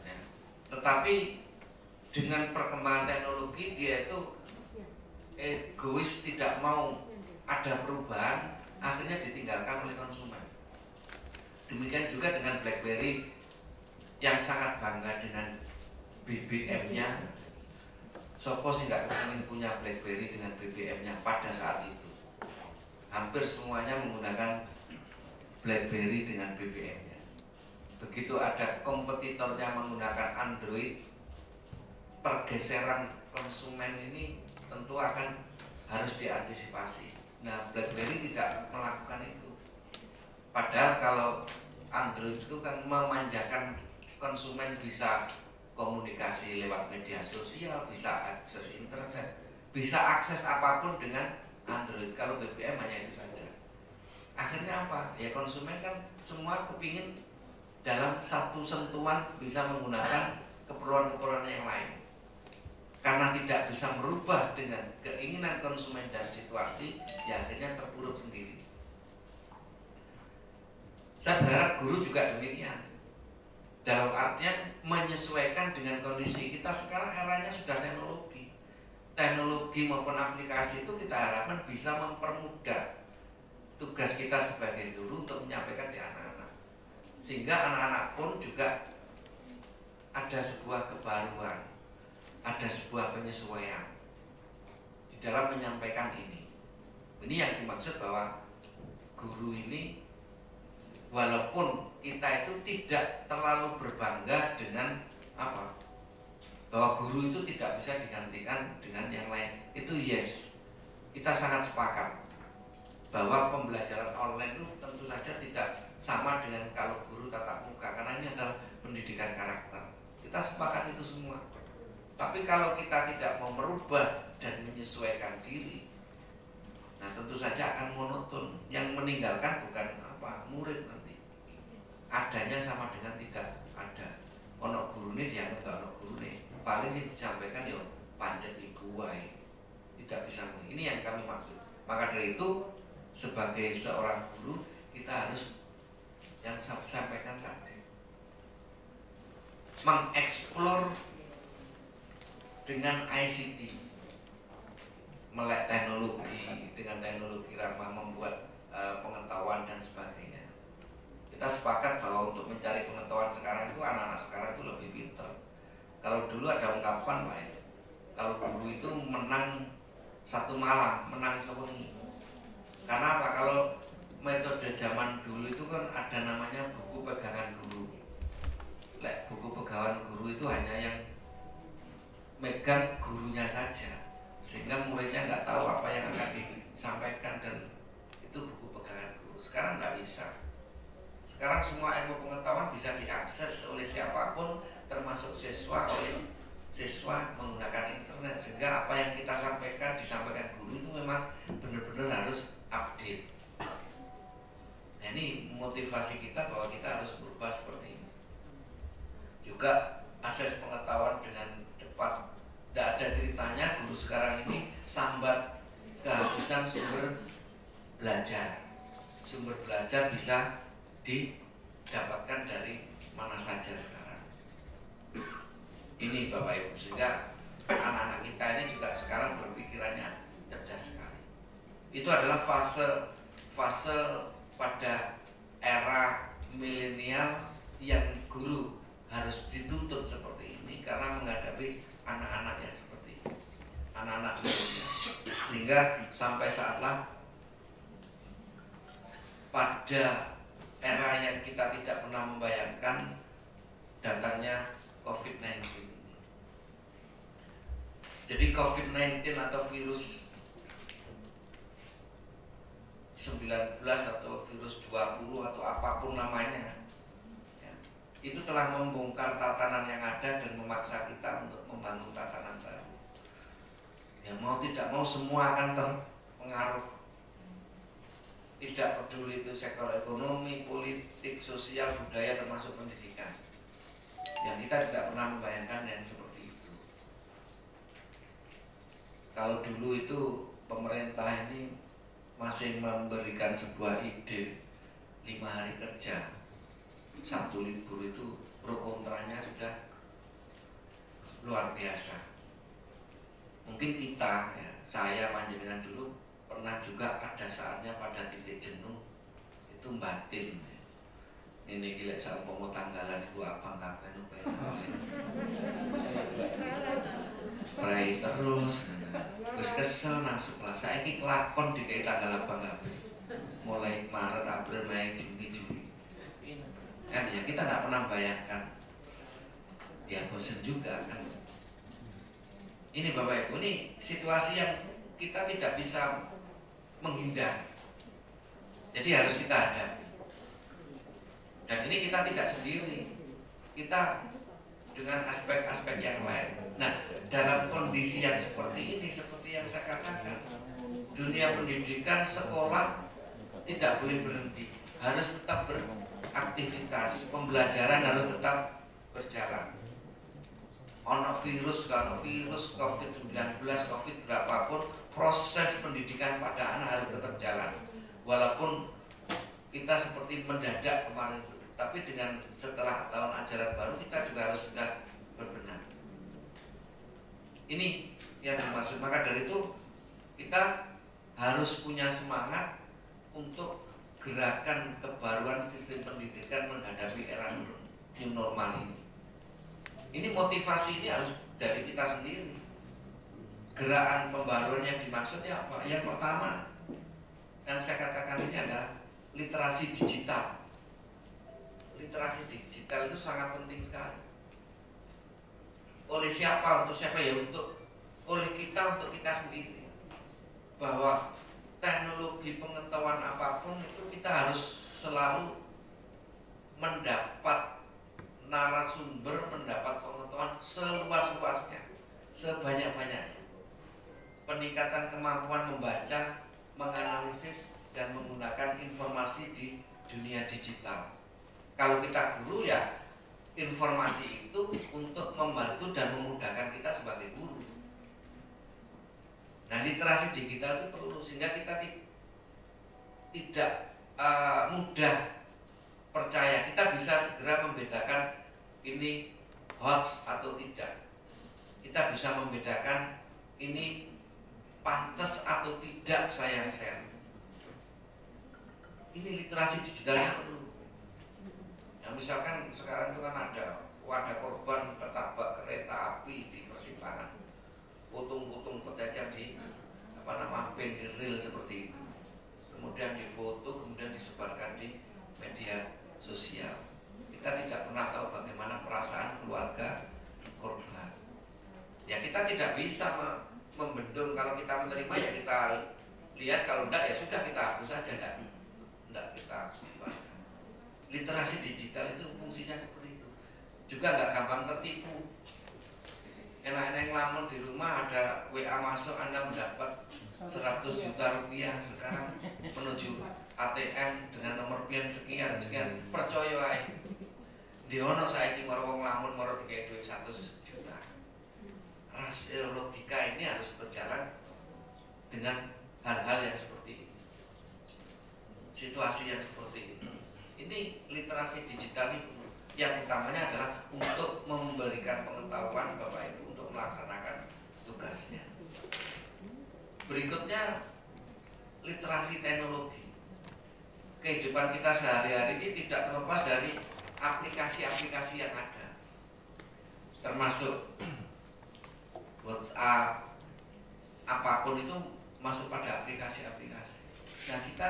Nah, tetapi dengan perkembangan teknologi dia itu egois, tidak mau ada perubahan, akhirnya ditinggalkan oleh konsumen. Demikian juga dengan BlackBerry yang sangat bangga dengan BBM-nya. Sopo sih nggak ingin punya BlackBerry dengan BBM-nya pada saat itu. Hampir semuanya menggunakan BlackBerry dengan BBM-nya. Begitu ada kompetitornya menggunakan Android, pergeseran konsumen ini tentu akan harus diantisipasi. Nah, BlackBerry tidak melakukan itu. Padahal kalau Android itu kan memanjakan konsumen bisa komunikasi lewat media sosial, bisa akses internet, bisa akses apapun dengan Android. Kalau BBM hanya itu saja. Akhirnya apa? Ya konsumen kan semua kepingin dalam satu sentuhan bisa menggunakan keperluan-keperluan yang lain. Karena tidak bisa merubah dengan keinginan konsumen dan situasi, ya akhirnya terpuruk sendiri. Saya berharap guru juga demikian. Dalam artian menyesuaikan dengan kondisi kita sekarang, eranya sudah teknologi. Teknologi maupun aplikasi itu kita harapkan bisa mempermudah tugas kita sebagai guru untuk menyampaikan di anak-anak. Sehingga anak-anak pun juga ada sebuah kebaruan, ada sebuah penyesuaian di dalam menyampaikan ini. Ini yang dimaksud bahwa guru ini, walaupun kita itu tidak terlalu berbangga dengan apa, bahwa guru itu tidak bisa digantikan dengan yang lain, itu yes, kita sangat sepakat bahwa pembelajaran online itu tentu saja tidak sama dengan kalau guru tatap muka, karena ini adalah pendidikan karakter. Kita sepakat itu semua. Tapi kalau kita tidak mau merubah dan menyesuaikan diri, nah tentu saja akan monoton. Yang meninggalkan bukan apa, murid nanti. Adanya sama dengan tidak ada. Ono guru ini dianggap gak ono guru nih. Paling sih disampaikan ya pancet iku wae. Tidak bisa. Ini yang kami maksud. Maka dari itu sebagai seorang guru kita harus yang saya sampaikan tadi, mengeksplor dengan ICT, melek teknologi, dengan teknologi ramah membuat pengetahuan dan sebagainya. Kita sepakat bahwa untuk mencari pengetahuan sekarang itu anak-anak sekarang itu lebih pintar. Kalau dulu ada ungkapan Pak, kalau guru itu menang satu malam, menang sewengi. Karena apa? Kalau metode zaman dulu itu kan ada namanya buku pegangan guru. Buku pegangan guru itu hanya yang megang gurunya saja, sehingga muridnya nggak tahu apa yang akan disampaikan, dan itu buku pegangan guru. Sekarang nggak bisa. Sekarang semua ilmu pengetahuan bisa diakses oleh siapapun, termasuk siswa, oleh siswa menggunakan internet, sehingga apa yang kita sampaikan disampaikan guru itu memang benar-benar harus update. Nah, ini motivasi kita bahwa kita harus berubah seperti ini. Juga akses pengetahuan dengan cepat. Tidak ada ceritanya guru sekarang ini sambat kehabisan sumber belajar. Sumber belajar bisa didapatkan dari mana saja sekarang. Ini Bapak Ibu, sehingga anak-anak kita ini juga sekarang berpikirannya cerdas sekali. Itu adalah fase pada era milenial yang guru harus dituntut seperti ini karena menghadapi anak-anak yang seperti ini, anak-anak milenial. Sehingga sampai saatlah pada era yang kita tidak pernah membayangkan datangnya COVID-19. Jadi COVID-19 atau virus 19 atau virus 20 atau apapun namanya ya, itu telah membongkar tatanan yang ada dan memaksa kita untuk membangun tatanan baru. Ya mau tidak mau semua akan terpengaruh. Tidak peduli itu sektor ekonomi, politik, sosial, budaya, termasuk pendidikan. Yang kita tidak pernah membayangkan yang seperti itu. Kalau dulu itu pemerintah ini masih memberikan sebuah ide 5 hari kerja, Sabtu libur, itu pro kontranya sudah luar biasa. Mungkin kita, ya, saya panjenengan dulu pernah juga ada saatnya pada titik jenuh itu batin. Ini gila saat mau tanggalan itu abang kabeh pray terus, terus kesel nang sekolah. Saya ini kelakon dikai tanggal abang kabeh. Mulai Maret, April, Mei, Juni. Kan ya kita tidak pernah bayangkan. Ya bosan juga kan. Ini Bapak Ibu, ini situasi yang kita tidak bisa menghindar. Jadi harus kita hadapi. Dan ini kita tidak sendiri. Kita dengan aspek-aspek yang lain. Nah, dalam kondisi yang seperti ini, seperti yang saya katakan, dunia pendidikan, sekolah tidak boleh berhenti, harus tetap beraktivitas, pembelajaran harus tetap berjalan. Ono virus, kalau virus, COVID-19, COVID berapapun, proses pendidikan pada anak harus tetap jalan. Walaupun kita seperti mendadak kemarin itu. Tapi dengan setelah tahun ajaran baru kita juga harus sudah berbenah. Ini yang dimaksud. Maka dari itu kita harus punya semangat untuk gerakan kebaruan sistem pendidikan menghadapi era new normal ini. Ini motivasi ini harus dari kita sendiri. Gerakan pembaruan yang dimaksudnya apa? Yang pertama yang saya katakan ini adalah literasi digital. Literasi digital itu sangat penting sekali. Oleh siapa? Untuk siapa? Ya oleh kita, untuk kita sendiri. Bahwa teknologi pengetahuan apapun itu kita harus selalu mendapat narasumber, mendapat pengetahuan seluas-luasnya, sebanyak-banyaknya. Peningkatan kemampuan membaca, menganalisis, dan menggunakan informasi di dunia digital. Kalau kita guru ya informasi itu untuk membantu dan memudahkan kita sebagai guru. Nah, literasi digital itu perlu sehingga kita tidak mudah percaya. Kita bisa segera membedakan ini hoax atau tidak. Kita bisa membedakan ini pantas atau tidak saya share. Ini literasi digitalnya perlu. Nah, misalkan sekarang itu kan ada korban tertabrak kereta api di persimpangan, putung-putung pecahan di pinggir rel seperti itu, kemudian difoto, kemudian disebarkan di media sosial. Kita tidak pernah tahu bagaimana perasaan keluarga korban. Ya kita tidak bisa membendung. Kalau kita menerima ya kita lihat, kalau enggak ya sudah kita hapus saja, enggak kita sebarkan. Literasi digital itu fungsinya seperti itu. Juga nggak gampang tertipu. Enak-enak ngelamun di rumah, ada WA masuk, Anda mendapat 100 juta rupiah sekarang menuju ATM dengan nomor PIN sekian. Percaya aja. Di ono saiki maro wong ngelamun maro dikai duit 100 juta. Logika ini harus berjalan dengan hal-hal yang seperti ini. Situasi yang seperti ini. Ini literasi digital itu yang utamanya adalah untuk memberikan pengetahuan Bapak Ibu untuk melaksanakan tugasnya. Berikutnya literasi teknologi. Kehidupan kita sehari-hari ini tidak terlepas dari aplikasi-aplikasi yang ada, termasuk WhatsApp, apapun itu masuk pada aplikasi-aplikasi. Nah, kita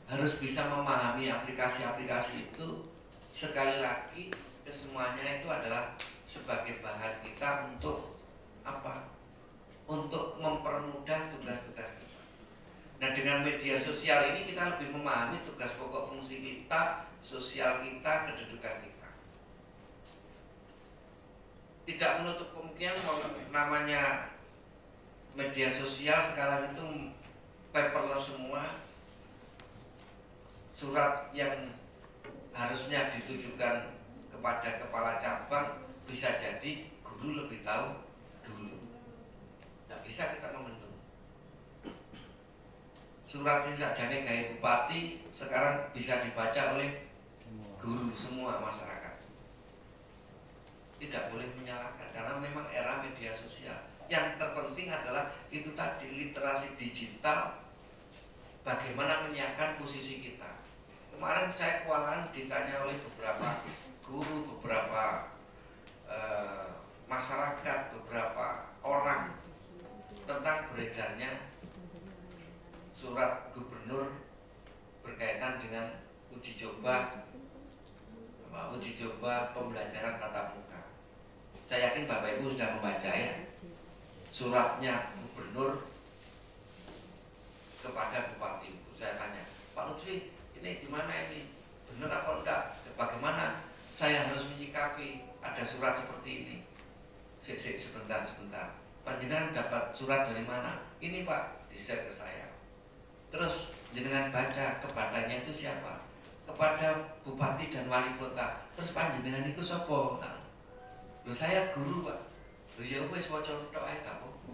harus bisa memahami aplikasi-aplikasi itu. Sekali lagi, kesemuanya itu adalah sebagai bahan kita untuk apa? Untuk mempermudah tugas-tugas kita. Nah, dengan media sosial ini kita lebih memahami tugas pokok fungsi kita, sosial kita, kedudukan kita. Tidak menutup kemungkinan namanya media sosial sekarang itu paperless semua. Surat yang harusnya ditujukan kepada kepala cabang bisa jadi guru lebih tahu dulu. Tidak bisa kita membendung. Surat sing sakjane gawe bupati sekarang bisa dibaca oleh guru semua masyarakat. Tidak boleh menyalahkan karena memang era media sosial. Yang terpenting adalah itu tadi, literasi digital, bagaimana menyiapkan posisi kita. Kemarin saya kewalahan ditanya oleh beberapa guru, beberapa masyarakat, beberapa orang tentang beredarnya surat gubernur berkaitan dengan uji coba pembelajaran tatap muka. Saya yakin Bapak Ibu sudah membaca ya suratnya gubernur kepada bupati. Saya tanya, Pak Lutfi, ini gimana ini? Benar apa enggak? Bagaimana saya harus menyikapi ada surat seperti ini? Sebentar. Panjenengan dapat surat dari mana? Ini Pak, di-share ke saya. Terus jenengan baca kepadanya itu siapa? Kepada bupati dan wali kota. Terus panjenengan itu sapa? Loh, saya guru Pak. Lho ya wis waca tok ae gak apa-apa.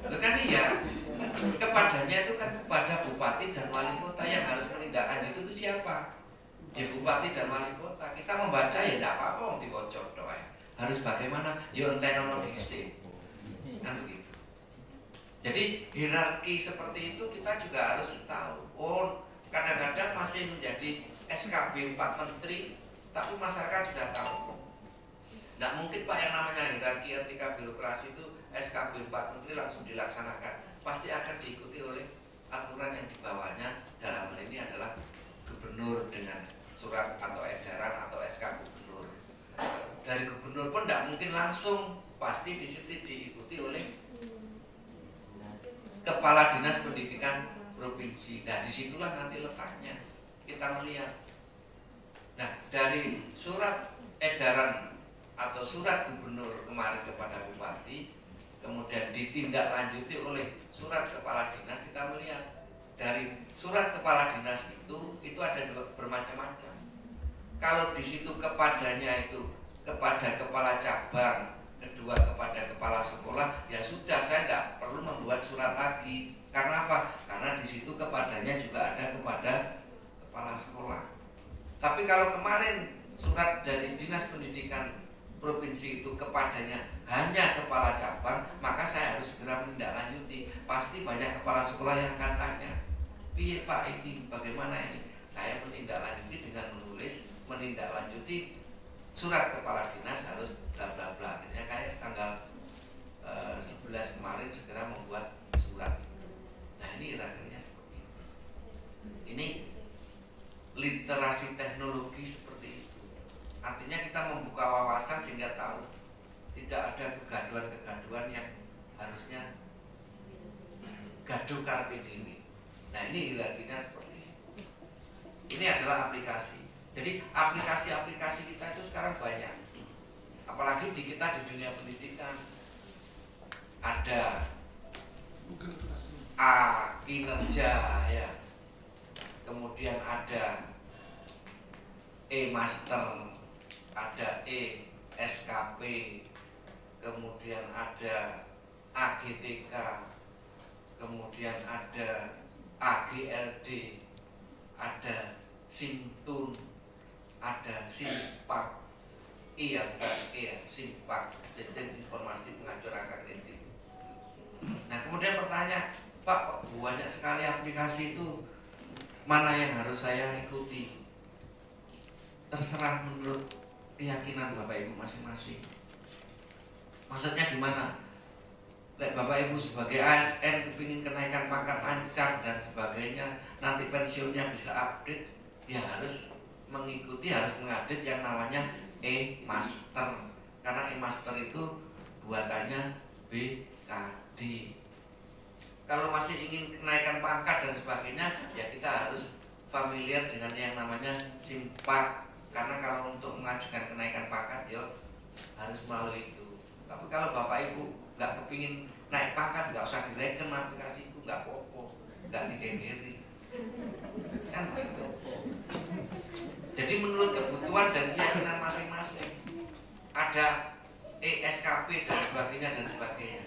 Lho kan iya, kepadanya itu kan kepada bupati dan wali kota yang harus menindaklanjuti itu siapa? Ya bupati dan wali kota. Kita membaca ya tidak apa-apa wong diwaca tok ae. Harus bagaimana? Ya entenono dhisik. Kan begitu. Jadi hierarki seperti itu kita juga harus tahu. Oh, kadang-kadang masih menjadi SKB 4 menteri, tapi masyarakat sudah tahu. Tidak mungkin Pak yang namanya hierarki etika birokrasi itu SKB 4 menteri langsung dilaksanakan. Pasti akan diikuti oleh aturan yang di bawahnya. Dalam hal ini adalah gubernur dengan surat atau edaran atau SK gubernur. Dari gubernur pun tidak mungkin langsung, pasti di situ diikuti oleh kepala dinas pendidikan provinsi. Nah disitulah nanti letaknya kita melihat. Nah dari surat edaran atau surat gubernur kemarin kepada bupati, kemudian ditindaklanjuti oleh surat kepala dinas, kita melihat dari surat kepala dinas itu ada bermacam-macam. Kalau di situ kepadanya itu kepada kepala cabang, kedua kepada kepala sekolah, ya sudah, saya tidak perlu membuat surat lagi. Karena apa? Karena di situ kepadanya juga ada kepada kepala sekolah. Tapi kalau kemarin surat dari dinas pendidikan provinsi itu kepadanya hanya kepala cabang, maka saya harus segera menindaklanjuti. Pasti banyak kepala sekolah yang akan tanya, piye Pak ini, bagaimana ini? Saya menindaklanjuti dengan menulis menindaklanjuti surat kepala dinas harus bla bla bla. Akhirnya kayak tanggal 11 kemarin segera membuat surat. Nah ini kira-kira seperti itu. Ini literasi teknologi seperti itu. Artinya kita membuka wawasan sehingga tahu tidak ada kegaduhan-kegaduhan yang harusnya gaduh karpe dini. Nah ini hierarkinya seperti itu. Ini adalah aplikasi. Jadi aplikasi-aplikasi kita itu sekarang banyak. Apalagi di kita di dunia pendidikan ada A kinerja ya. Kemudian ada E master, ada E SKP, kemudian ada AGTK, kemudian ada AGLD, ada Simtun, ada Simpak, iya bukan iya Simpak, Sistem Informasi Pengacur Angka Kredit. Nah kemudian pertanyaan, Pak, banyak sekali aplikasi itu, mana yang harus saya ikuti? Terserah menurut keyakinan Bapak Ibu masing-masing. Maksudnya gimana? Bapak Ibu sebagai ASN kepingin kenaikan pangkat lancar dan sebagainya, nanti pensiunnya bisa update, ya harus mengikuti, harus mengupdate yang namanya e-master. Karena e-master itu buatannya BKD. Kalau masih ingin kenaikan pangkat dan sebagainya, ya kita harus familiar dengan yang namanya Simpak. Karena kalau untuk mengajukan kenaikan pangkat, ya harus melalui itu. Tapi kalau Bapak Ibu nggak kepingin naik pangkat, nggak usah direken aplikasi itu, nggak apa-apa, nggak digengeri, kan begitu. Jadi menurut kebutuhan dan keyakinan masing-masing, ada ESKP dan sebagainya.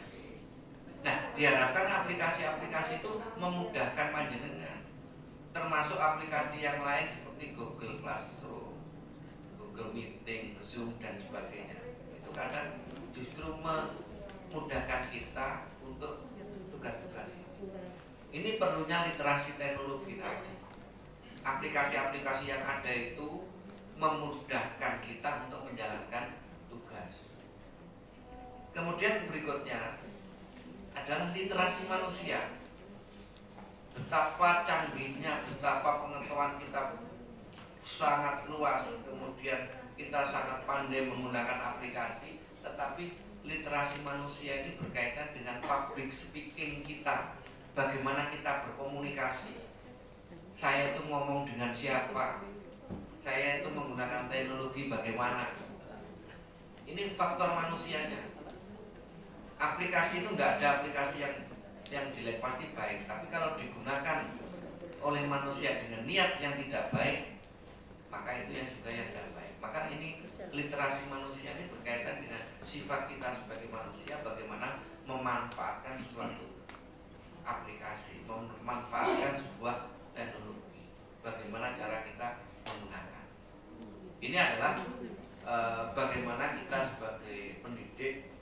Nah, diharapkan aplikasi-aplikasi itu memudahkan panjenengan, termasuk aplikasi yang lain seperti Google Classroom, Google Meeting, Zoom dan sebagainya. Itu kadang justru memudahkan kita untuk tugas-tugas ini. Ini perlunya literasi teknologi tadi. Aplikasi-aplikasi yang ada itu memudahkan kita untuk menjalankan tugas. Kemudian berikutnya adalah literasi manusia. Betapa canggihnya, betapa pengetahuan kita sangat luas, kemudian kita sangat pandai menggunakan aplikasi, tetapi literasi manusia ini berkaitan dengan public speaking kita. Bagaimana kita berkomunikasi. Saya itu ngomong dengan siapa, saya itu menggunakan teknologi bagaimana. Ini faktor manusianya. Aplikasi itu enggak ada aplikasi yang jelek, pasti baik. Tapi kalau digunakan oleh manusia dengan niat yang tidak baik, maka itu yang juga yang tidak baik. Maka ini literasi manusia ini berkaitan dengan sifat kita sebagai manusia, bagaimana memanfaatkan suatu aplikasi, memanfaatkan sebuah teknologi, bagaimana cara kita menggunakan. Ini adalah bagaimana kita sebagai pendidik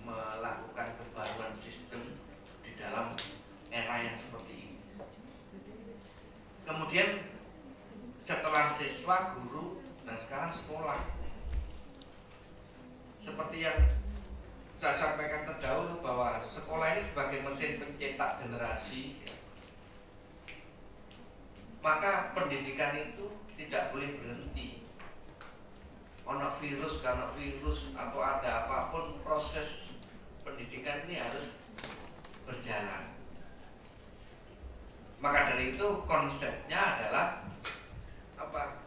melakukan kebaruan sistem di dalam era yang seperti ini. Kemudian setelah siswa, guru, dan sekarang sekolah, seperti yang saya sampaikan terdahulu bahwa sekolah ini sebagai mesin pencetak generasi, maka pendidikan itu tidak boleh berhenti. Ono virus, karena virus atau ada apapun, proses pendidikan ini harus berjalan. Maka dari itu konsepnya adalah apa?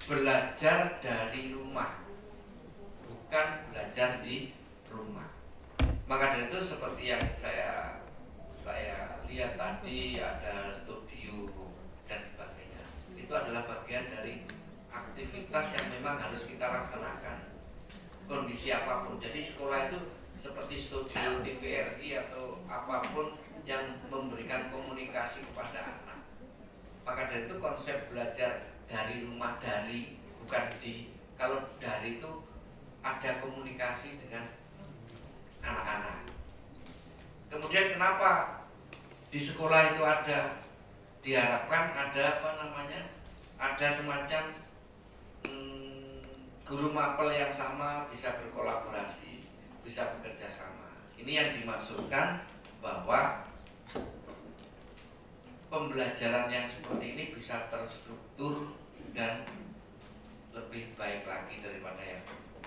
Belajar dari rumah, bukan belajar di rumah. Maka dari itu seperti yang saya lihat tadi, ada studio dan sebagainya. Itu adalah bagian dari aktivitas yang memang harus kita laksanakan, kondisi apapun. Jadi sekolah itu seperti studio TVRI atau apapun yang memberikan komunikasi kepada anak. Maka dari itu konsep belajar dari rumah, dari bukan di, kalau dari itu ada komunikasi dengan anak-anak. Kemudian kenapa di sekolah itu ada, diharapkan ada ada semacam guru mapel yang sama, bisa berkolaborasi, bisa bekerja sama. Ini yang dimaksudkan bahwa pembelajaran yang seperti ini bisa terstruktur dan lebih baik lagi daripada yang dulu.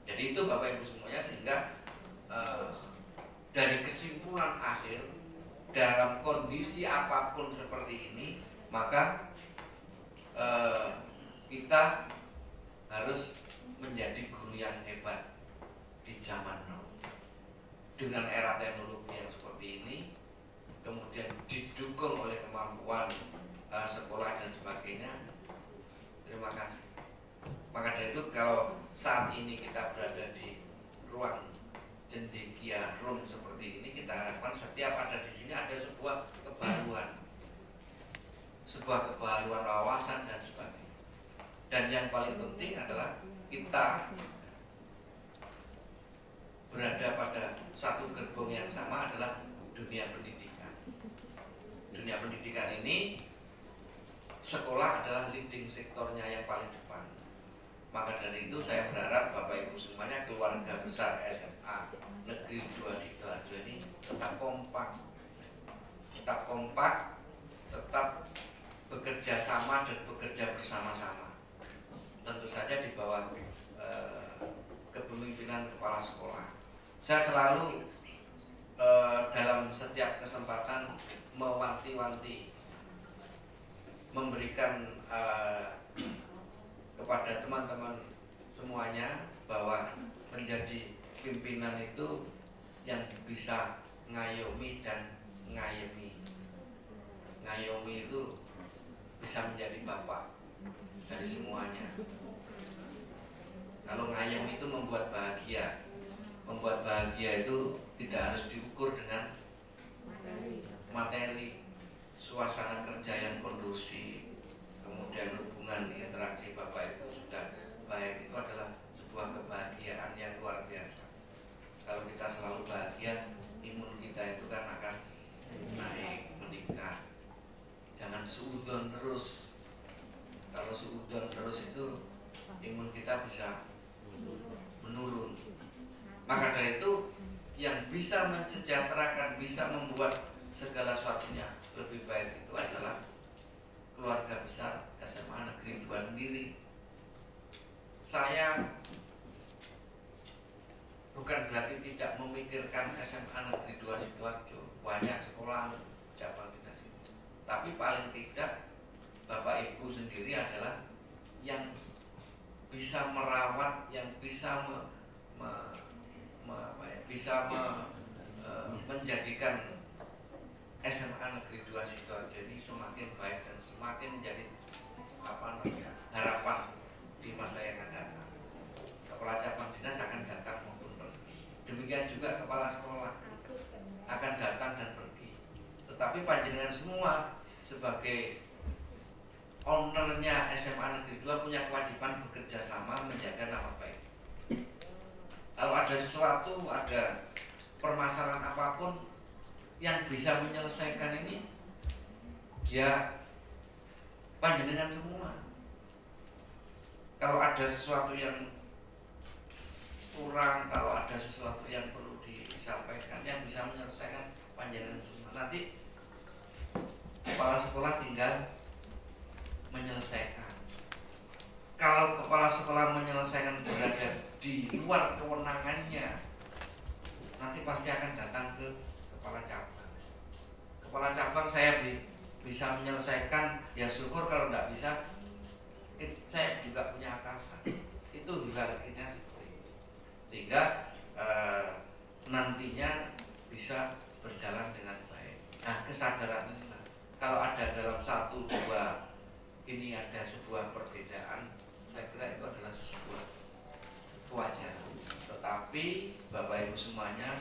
Jadi itu Bapak Ibu semuanya, sehingga dari kesimpulan akhir, dalam kondisi apapun seperti ini, maka kita harus menjadi guru yang hebat di zaman now. Dengan era teknologi yang seperti ini, kemudian didukung oleh kemampuan sekolah dan sebagainya. Terima kasih. Maka dari itu kalau saat ini kita berada di ruang cendekia room seperti ini, kita harapkan setiap ada di sini ada sebuah kebaruan wawasan dan sebagainya. Dan yang paling penting adalah kita berada pada satu gerbong yang sama, adalah dunia pendidikan. Dunia pendidikan ini, sekolah adalah leading sektornya yang paling depan. Maka dari itu saya berharap Bapak Ibu semuanya, keluarga besar SMA Negeri 2 Sidoarjo ini tetap kompak, tetap bekerja sama dan bekerja bersama-sama. Tentu saja di bawah kepemimpinan kepala sekolah. Saya selalu dalam setiap kesempatan mewanti-wanti, memberikan kepada teman-teman semuanya bahwa menjadi pimpinan itu yang bisa ngayomi dan ngayemi. Ngayomi itu bisa menjadi bapak dari semuanya. Kalau ngayem itu membuat bahagia. Membuat bahagia itu tidak harus diukur dengan materi, suasana kerja yang kondusif, kemudian hubungan interaksi Bapak Ibu sudah baik, itu adalah sebuah kebahagiaan yang luar biasa. Kalau kita selalu bahagia, imun kita itu kan akan naik, meningkat. Jangan suudzon terus. Kalau suudzon terus itu imun kita bisa menurun. Maka dari itu yang bisa mensejahterakan, bisa membuat segala sesuatunya lebih baik itu adalah keluarga besar SMA Negeri 2 sendiri. Saya bukan berarti tidak memikirkan SMA Negeri 2 Sidoarjo, banyak sekolah cabang kita sini. Tapi paling tidak Bapak Ibu sendiri adalah yang bisa merawat, yang bisa menjadikan SMA Negeri 2 Sidoarjo ini semakin baik dan semakin menjadi harapan di masa yang akan datang. Kepala cabang dinas akan datang maupun pergi. Demikian juga kepala sekolah akan datang dan pergi. Tetapi panjenengan semua sebagai ownernya SMA Negeri 2 punya kewajiban bekerja sama menjaga nama baik. Kalau ada sesuatu, ada permasalahan apapun yang bisa menyelesaikan ini, ya panjenengan semua. Kalau ada sesuatu yang kurang, kalau ada sesuatu yang perlu disampaikan, yang bisa menyelesaikan panjenengan semua. Nanti kepala sekolah tinggal menyelesaikan. Kalau kepala sekolah menyelesaikan berada di luar kewenangannya, nanti pasti akan datang ke kepala cabang. Kepala cabang saya bisa menyelesaikan, ya syukur. Kalau tidak bisa, saya juga punya atasan. Itu hierarkinya seperti itu, sehingga nantinya bisa berjalan dengan baik. Nah, kesadaran inilah, kalau ada dalam satu dua ini ada sebuah perbedaan, saya kira itu adalah sebuah kewajaran. Tetapi Bapak Ibu semuanya,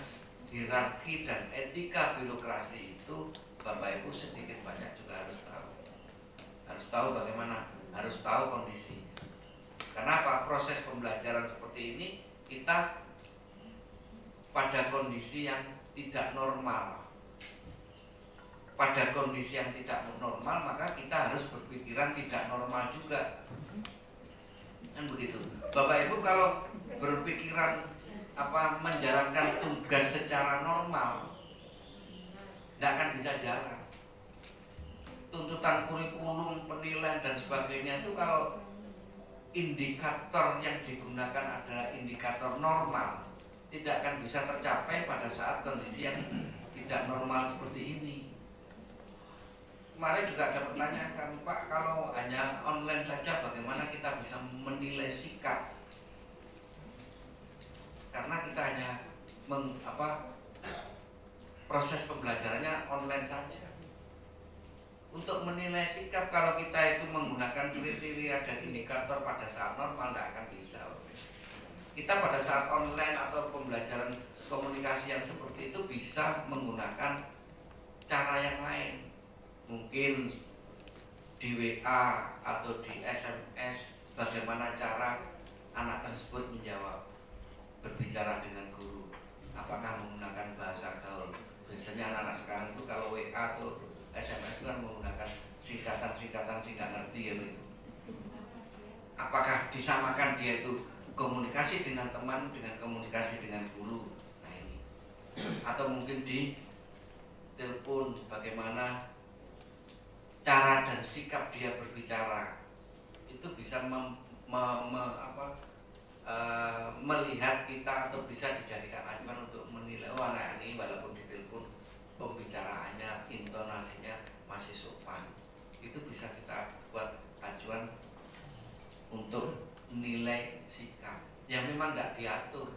hierarki dan etika birokrasi itu Bapak Ibu sedikit banyak juga harus tahu. Harus tahu bagaimana, harus tahu kondisi. Kenapa proses pembelajaran seperti ini kita pada kondisi yang tidak normal. Pada kondisi yang tidak normal, maka kita harus berpikiran tidak normal juga. Kan begitu. Bapak Ibu kalau berpikiran menjalankan tugas secara normal, tidak akan bisa jalan. Tuntutan kurikulum, penilaian dan sebagainya itu kalau indikator yang digunakan adalah indikator normal, tidak akan bisa tercapai pada saat kondisi yang tidak normal seperti ini. Kemarin juga ada pertanyaan kami, Pak, kalau hanya online saja bagaimana kita bisa menilai sikap? Karena kita hanya proses pembelajarannya online saja. Untuk menilai sikap, kalau kita itu menggunakan kriteria dan indikator pada saat normal, tidak akan bisa. Kita pada saat online atau pembelajaran komunikasi yang seperti itu bisa menggunakan cara yang lain. Mungkin di WA atau di SMS, bagaimana cara anak tersebut menjawab, berbicara dengan guru. Apakah menggunakan bahasa gaul? Biasanya anak-anak sekarang itu kalau WA atau SMS itu kan menggunakan singkatan-singkatan sehingga ngerti ya itu. Apakah disamakan dia itu komunikasi dengan teman dengan komunikasi dengan guru? Nah ini. Atau mungkin di telepon, bagaimana cara dan sikap dia berbicara itu bisa melihat kita atau bisa dijadikan acuan untuk menilai anak ini walaupun di telepon pembicaraannya, intonasinya masih sopan. Itu bisa kita buat acuan untuk nilai sikap yang memang tidak diatur.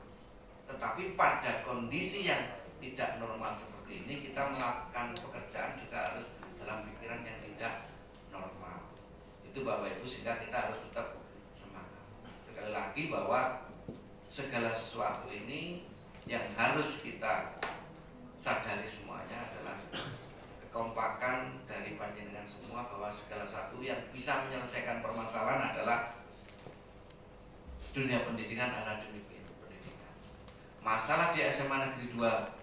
Tetapi pada kondisi yang tidak normal seperti ini, kita melakukan pekerjaan juga harus dalam pikiran yang tidak normal. Itu Bapak Ibu, sehingga kita harus tetap semangat. Sekali lagi bahwa segala sesuatu ini yang harus kita sadari semuanya adalah kekompakan dari panjenengan semua, bahwa segala sesuatu yang bisa menyelesaikan permasalahan adalah dunia pendidikan, adalah dunia pendidikan. Masalah di SMA Negeri 2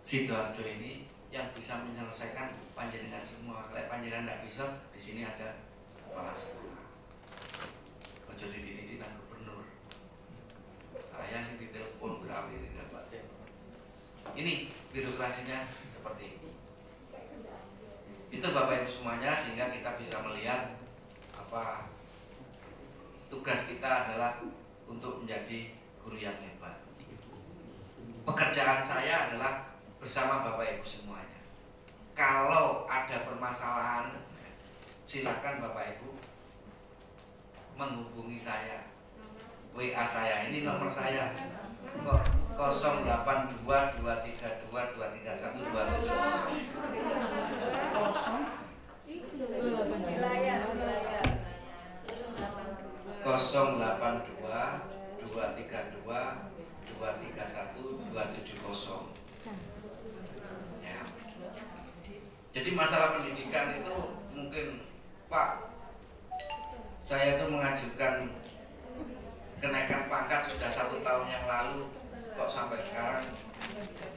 Sidoarjo ini yang bisa menyelesaikan panjenengan semua. Kalau panjenengan tidak bisa, di sini ada kepala sekolah. Ojo di gubernur. Saya sih ditelepon berapa dengan Pak Cem. Ini birokrasinya seperti ini. Itu Bapak Ibu semuanya, sehingga kita bisa melihat tugas kita adalah untuk menjadi guru yang hebat. Pekerjaan saya adalah bersama Bapak Ibu semuanya. Kalau ada permasalahan, silakan Bapak Ibu menghubungi saya. WA saya, ini nomor saya 08223223127. 082 232 231 270. Ya. Jadi masalah pendidikan itu mungkin Pak, saya itu mengajukan kenaikan pangkat sudah 1 tahun yang lalu, kok sampai sekarang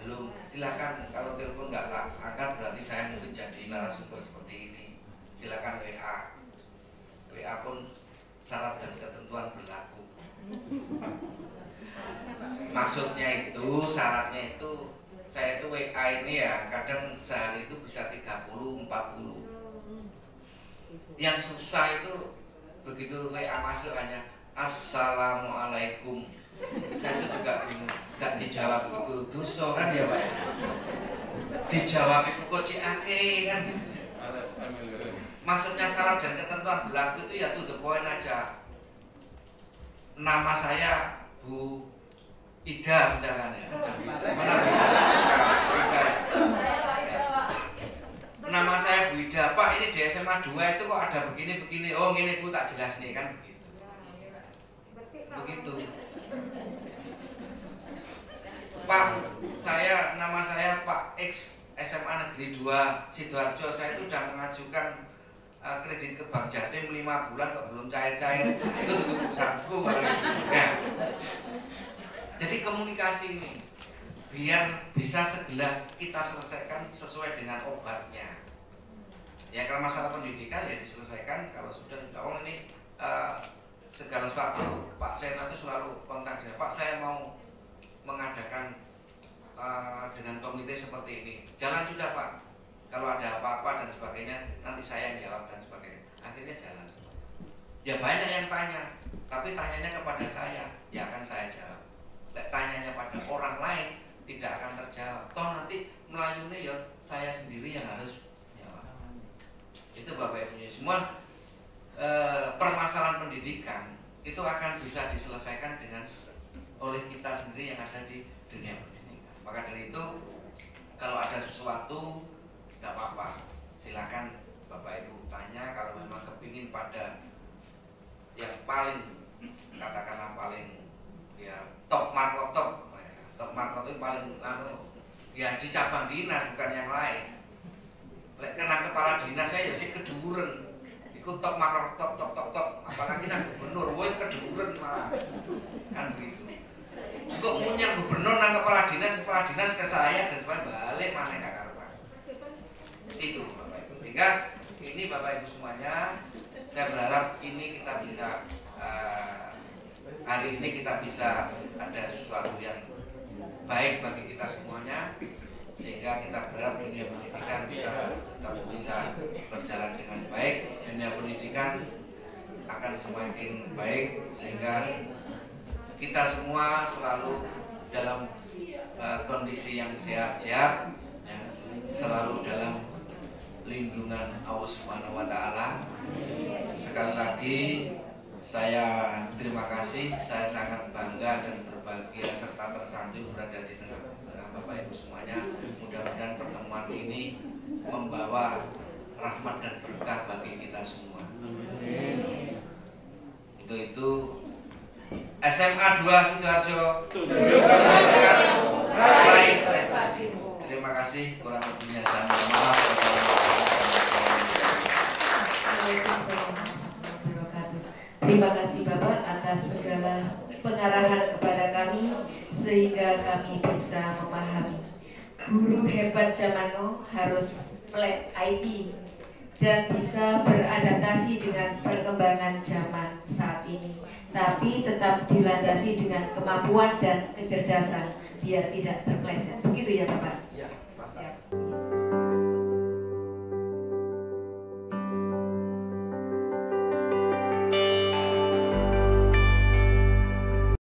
belum. Silakan, kalau telepon nggak angkat berarti saya mungkin jadi narasumber seperti ini. Silakan WA pun syarat dan ketentuan berlaku. Maksudnya itu, syaratnya itu, saya itu WA ini ya kadang sehari itu bisa 30, 40. Yang susah itu begitu WA masuk hanya Assalamualaikum. Saya itu juga bingung, gak dijawab itu dosa kan ya Pak? Dijawab itu kok ciake kan? Maksudnya syarat dan ketentuan berlaku itu ya to the point aja. Nama saya Bu Ida misalkan ya. Mana Bu Ida? Nama saya Bu Ida, Pak ini di SMA 2 itu kok ada begini-begini. Oh ini Bu, tak jelas nih kan begitu. Begitu. Pak, nama saya Pak X, SMA Negeri 2 Sidoarjo. Saya itu sudah mengajukan kredit ke Bank Jatim 5 bulan kok belum cair-cair. Itu urusanku ya. Jadi komunikasi ini biar bisa segera kita selesaikan sesuai dengan obatnya. Ya kalau masalah pendidikan ya diselesaikan kalau sudah ini segala sesuatu. Pak Sena itu selalu kontak saya, Pak saya mau mengadakan dengan komite seperti ini. Jalan sudah Pak. Kalau ada apa-apa dan sebagainya nanti saya yang jawab dan sebagainya. Akhirnya jalan. Ya banyak yang tanya, tapi tanyanya kepada saya, ya akan saya jawab. Tanyanya pada orang lain tidak akan terjawab. Toh nanti melayunya ya saya sendiri yang harus jawab. Itu Bapak Ibu semua. Permasalahan pendidikan itu akan bisa diselesaikan oleh kita sendiri yang ada di dunia pendidikan. Maka dari itu kalau ada sesuatu nggak apa-apa, silakan Bapak Ibu tanya. Kalau memang kepingin pada yang paling katakanlah paling ya top market itu paling ya di cabang dinas bukan yang lain. Kena kepala dinas saya ya sih keduren. Ikut top market top apalagi nang gubernur, woi keduren malah kan begitu. Kok munyang gubernur nang kepala dinas ke saya dan supaya balik mana gak karuan. Itu Bapak Ibu. Sehingga ini Bapak Ibu semuanya, saya berharap ini kita bisa hari ini kita bisa ada sesuatu yang baik bagi kita semuanya, sehingga kita berharap dunia pendidikan kita bisa berjalan dengan baik. Dunia pendidikan akan semakin baik sehingga kita semua selalu dalam kondisi yang sehat-sehat, ya, selalu dalam lindungan Allah Subhanahu wa Ta'ala. Sekali lagi saya terima kasih, saya sangat bangga dan berbahagia serta tersanjung berada di tengah-tengah Bapak Ibu semuanya. Mudah-mudahan pertemuan ini membawa rahmat dan berkah bagi kita semua. Untuk itu SMA 2 Sidoarjo raih prestasimu. Terima kasih, kurang lebihnya saya mohon maaf. Terima kasih Bapak atas segala pengarahan kepada kami sehingga kami bisa memahami. Guru hebat zaman now harus melek IT dan bisa beradaptasi dengan perkembangan zaman saat ini, tapi tetap dilandasi dengan kemampuan dan kecerdasan biar tidak terpeleset. Begitu ya Bapak.